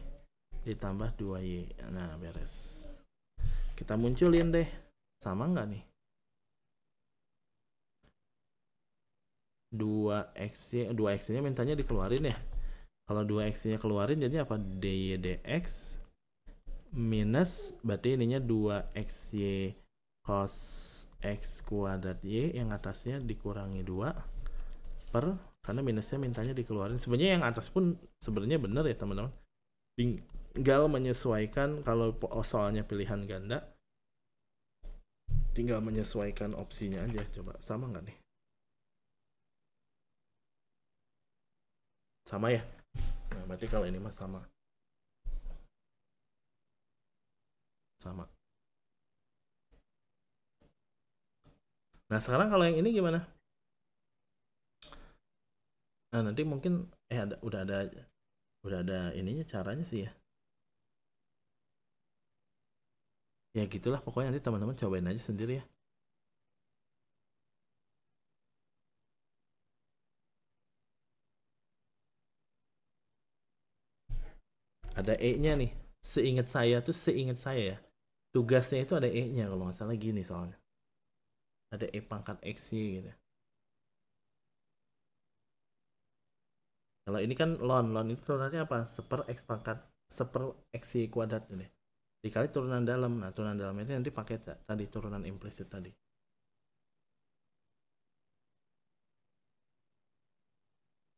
ditambah 2y. Nah, beres. Kita munculin deh. Sama nggak nih? 2x-nya mintanya dikeluarin ya. Kalau 2x-nya keluarin jadi apa? dy dx minus, berarti ininya 2xy cos x kuadrat y, yang atasnya dikurangi 2 per, karena minusnya mintanya dikeluarin. Sebenarnya yang atas pun sebenarnya benar ya teman-teman. Tinggal menyesuaikan, kalau soalnya pilihan ganda tinggal menyesuaikan opsinya aja. Coba sama nggak nih? Sama ya? Nah, berarti kalau ini mah sama. Sama. Nah, sekarang kalau yang ini gimana? Nah, nanti mungkin udah ada ininya, caranya sih ya. Ya gitulah pokoknya, nanti teman-teman cobain aja sendiri ya. Ada E-nya nih. Seingat saya ya. Tugasnya itu ada E-nya kalau nggak salah, gini soalnya. Ada E pangkat X-Y gitu. Kalau ini kan ln itu turunannya apa? Seper X-Y kuadrat ini. Dikali turunan dalam. Nah, turunan dalam itu nanti pakai tadi turunan implisit tadi.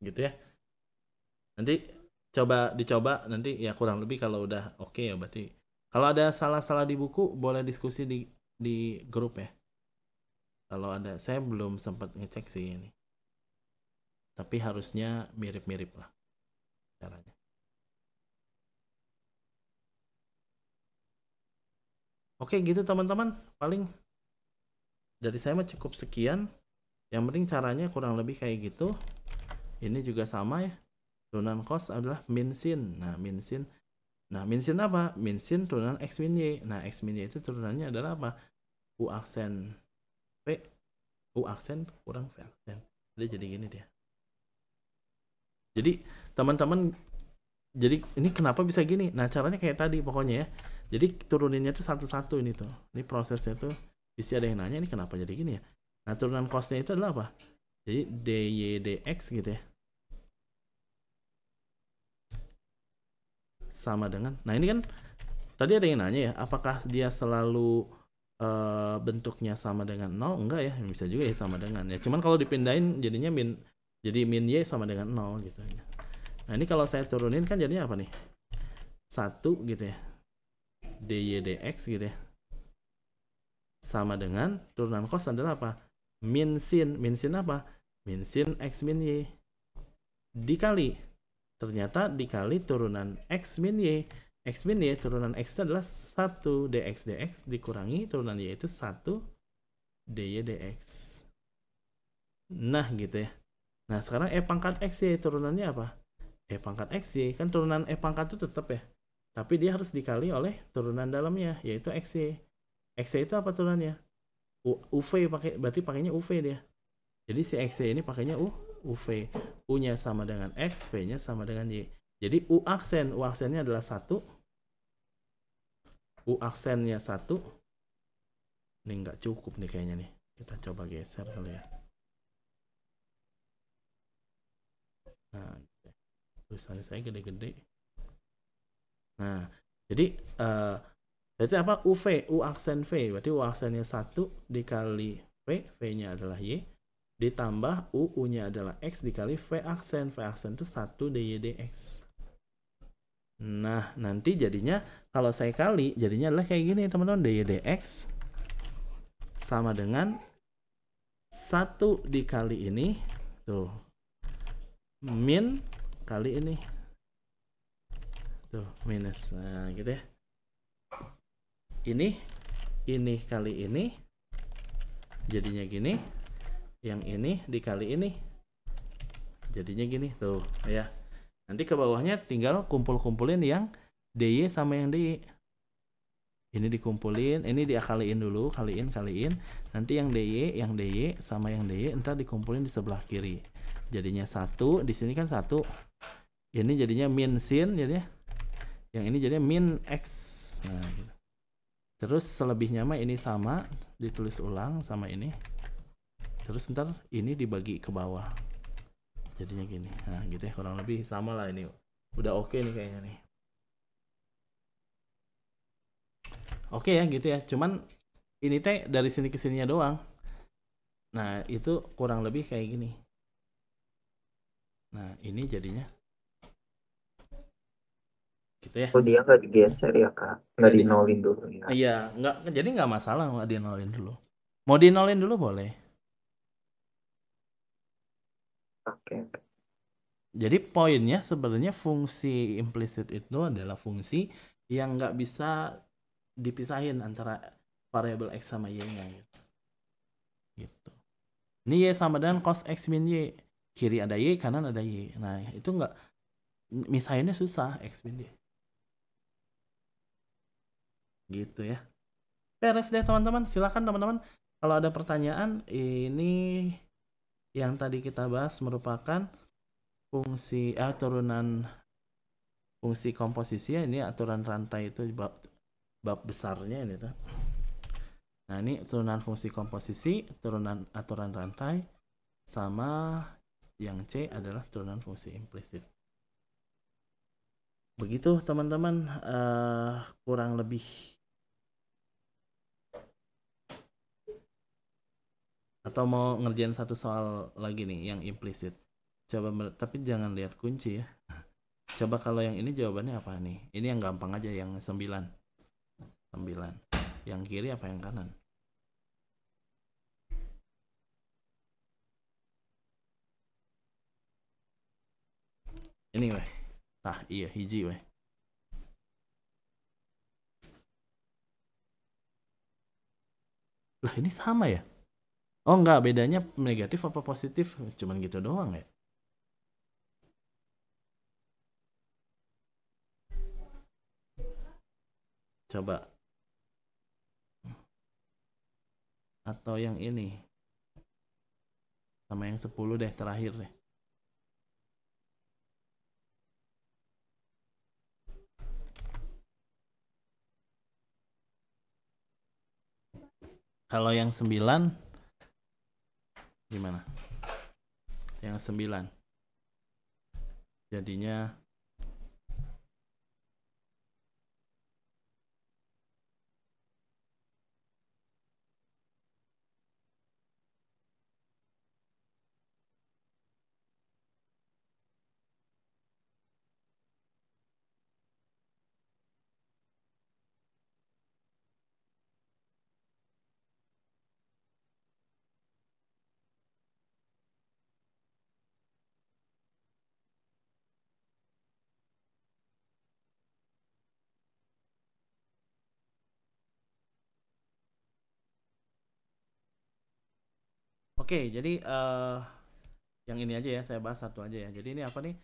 Gitu ya. Nanti dicoba nanti ya, kurang lebih kalau udah oke ya berarti. Kalau ada salah-salah di buku boleh diskusi di grup ya. Kalau ada, saya belum sempat ngecek sih ini. Tapi harusnya mirip-mirip lah caranya. Oke gitu teman-teman, paling dari saya mah cukup sekian. Yang penting caranya kurang lebih kayak gitu. Ini juga sama ya. Turunan cos adalah min sin. Nah, min sin apa? Min sin turunan x min y. Nah, x min y itu turunannya adalah apa? U aksen V, U aksen kurang V aksen. Jadi gini dia. Jadi teman-teman, jadi ini kenapa bisa gini? Nah, caranya kayak tadi pokoknya ya. Jadi turuninnya tuh satu-satu ini tuh. Ini prosesnya tuh bisa ada yang nanya ini kenapa jadi gini ya. Nah, turunan cosnya itu adalah apa? Jadi dy dx gitu ya. Sama dengan, nah ini kan tadi ada yang nanya ya, apakah dia selalu bentuknya sama dengan 0? Enggak ya, bisa juga ya sama dengan ya. Cuman kalau dipindahin jadinya jadi min y sama dengan 0 gitu. Nah ini kalau saya turunin kan jadinya apa nih? 1 gitu ya. dy dx gitu ya. Sama dengan turunan cos adalah apa? Min sin apa? Min sin x min y. Dikali, ternyata dikali turunan x min y. X min y, turunan x itu adalah 1 dx dikurangi turunan y itu 1 dy dx. Nah gitu ya. Nah sekarang e pangkat x y turunannya apa? E pangkat x y, kan turunan e pangkat itu tetap ya, tapi dia harus dikali oleh turunan dalamnya, yaitu x y. X y itu apa turunannya? UV, berarti pakainya UV dia. Jadi si x y ini pakainya UV. U-nya sama dengan X, V-nya sama dengan Y. Jadi U aksennya adalah 1. U aksennya 1. Ini nggak cukup nih kayaknya nih. Kita coba geser kali ya. Nah, tulisannya saya gede-gede. Nah, jadi berarti apa? UV, U aksen V. Berarti U aksennya 1 dikali V, V-nya adalah Y. Ditambah U-nya adalah X dikali V aksen. V aksen itu 1 dy dx. Nah, nanti jadinya kalau saya kali, jadinya adalah kayak gini teman-teman. Dy dx sama dengan 1 dikali ini. Tuh. Min kali ini. Tuh, minus. Nah, gitu ya. Ini ini kali ini jadinya gini, yang ini dikali ini jadinya gini tuh ya. Nanti ke bawahnya tinggal kumpul-kumpulin yang DY sama yang DY. Ini dikumpulin, ini diakaliin dulu, kaliin. Nanti yang DY sama yang DY entar dikumpulin di sebelah kiri. Jadinya 1, di sini kan 1. Ini jadinya min sin jadinya. Yang ini jadinya min X. Nah, gitu. Terus selebihnya mah ini sama, ditulis ulang sama ini. Terus ntar ini dibagi ke bawah. Jadinya gini. Nah, gitu ya, kurang lebih sama lah ini. Udah oke nih kayaknya nih. Oke ya gitu ya, cuman ini teh dari sini ke sininya doang. Nah itu kurang lebih kayak gini. Nah ini jadinya gitu ya. Oh dia nggak digeser ya kak, nggak Jadi dinolin dulu ya. iya nggak, jadi nggak masalah nggak dinolin dulu. Mau dinolin dulu boleh. Oke. Jadi poinnya sebenarnya fungsi implicit itu adalah fungsi yang nggak bisa dipisahin antara variabel X sama Y-nya gitu. Ini Y sama dengan cos X min Y. Kiri ada Y, kanan ada Y. Nah itu nggak, misahinnya susah X min Y. Gitu ya. Beres deh teman-teman. Silakan teman-teman. Kalau ada pertanyaan, ini yang tadi kita bahas merupakan fungsi turunan fungsi komposisi ya. Ini aturan rantai itu bab besarnya ini tuh. Nah ini turunan fungsi komposisi, turunan aturan rantai, sama yang C adalah turunan fungsi implisit. Begitu teman-teman, kurang lebih. Atau mau ngerjain satu soal lagi nih yang implisit. Coba, tapi jangan lihat kunci ya. Coba kalau yang ini jawabannya apa nih? Ini yang gampang aja, yang 9. Yang kiri apa yang kanan? Ini weh. Nah iya hiji weh. Lah ini sama ya? Oh enggak, bedanya negatif apa positif? Cuman gitu doang ya. Coba. Atau yang ini. Sama yang 10 deh, terakhir deh. Kalau yang 9 gimana? Yang 9 jadinya oke, jadi yang ini aja ya, saya bahas satu aja ya. Jadi ini apa nih?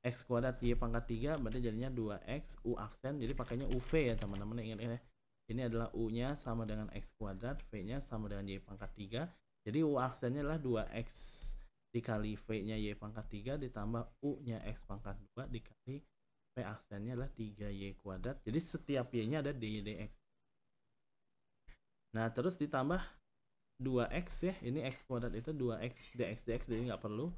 X kuadrat Y pangkat 3 berarti jadinya 2X U aksen, jadi pakainya UV ya teman-teman, ingat ya. Ini adalah U nya sama dengan X kuadrat, V nya sama dengan Y pangkat 3. Jadi U aksennya adalah 2X dikali V nya Y pangkat 3 ditambah U nya X pangkat 2 dikali V aksennya adalah 3Y kuadrat. Jadi setiap Y nya ada DY dx. Nah terus ditambah 2X ya, ini X kuadrat itu 2X dx, jadi nggak perlu,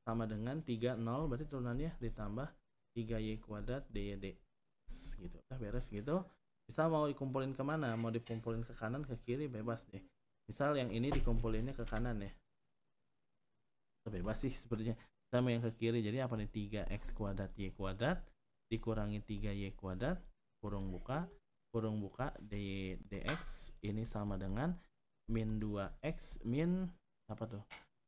sama dengan 30, berarti turunannya ditambah 3Y kuadrat dy dx gitu. Udah beres gitu. Bisa mau dikumpulin kemana? Mau dikumpulin ke kanan, ke kiri, bebas deh. Misal yang ini dikumpulinnya ke kanan ya, bebas sih sepertinya. Sama yang ke kiri, jadi apa nih? 3X kuadrat Y kuadrat dikurangi 3Y kuadrat kurung buka dy dx, ini sama dengan min 2X min apa tuh?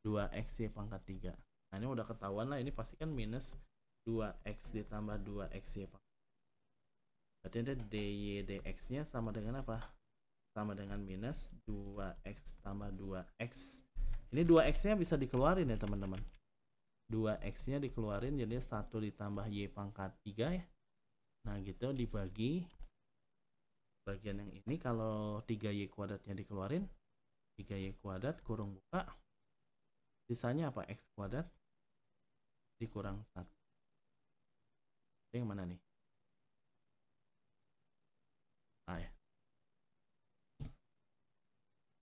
2X Y pangkat 3. Nah ini udah ketahuan lah, ini pasti kan minus 2X ditambah 2X Y pangkat. Berarti ada dy dx nya sama dengan apa? sama dengan minus 2x tambah 2x. Ini 2x nya bisa dikeluarin ya teman-teman. 2x nya dikeluarin jadi 1 ditambah y pangkat 3 ya. Nah gitu dibagi bagian yang ini, kalau 3y kuadratnya dikeluarin, 3y kuadrat kurung buka, sisanya apa? X kuadrat dikurang 1. Ini yang mana nih? Ah ya.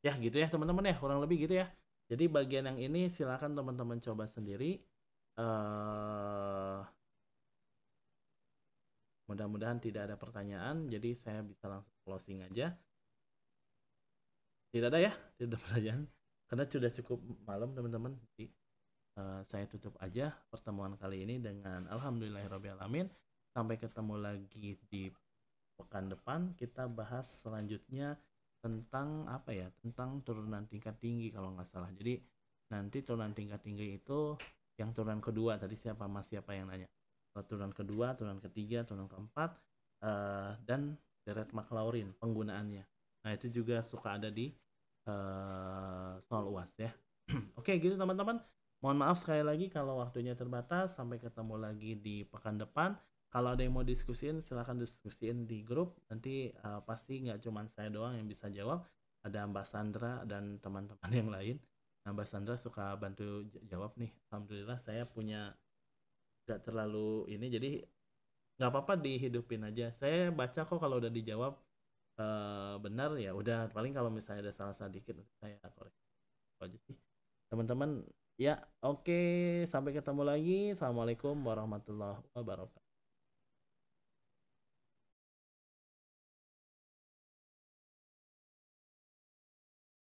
Ya gitu ya teman-teman ya, kurang lebih gitu ya. Jadi bagian yang ini silakan teman-teman coba sendiri. Mudah-mudahan tidak ada pertanyaan, jadi saya bisa langsung closing aja. Tidak ada ya, tidak ada pertanyaan, karena sudah cukup malam teman-teman. Jadi saya tutup aja pertemuan kali ini dengan alhamdulillahirobbilalamin. Sampai ketemu lagi di pekan depan, kita bahas selanjutnya tentang apa ya, tentang turunan tingkat tinggi kalau nggak salah. Jadi nanti turunan tingkat tinggi itu yang turunan kedua, tadi siapa yang nanya, turunan kedua, turunan ketiga, turunan keempat, dan deret Maclaurin penggunaannya. Nah itu juga suka ada di soal UAS ya. Oke gitu teman-teman, mohon maaf sekali lagi kalau waktunya terbatas. Sampai ketemu lagi di pekan depan. Kalau ada yang mau diskusin silahkan diskusin di grup. Nanti pasti nggak cuma saya doang yang bisa jawab, ada Mbak Sandra dan teman-teman yang lain. Nah Mbak Sandra suka bantu jawab nih. Alhamdulillah saya punya nggak terlalu ini, jadi nggak apa-apa dihidupin aja. Saya baca kok kalau udah dijawab benar ya udah, paling kalau misalnya ada salah dikit saya koreksi aja sih teman-teman ya. Oke, sampai ketemu lagi. Assalamualaikum warahmatullahi wabarakatuh.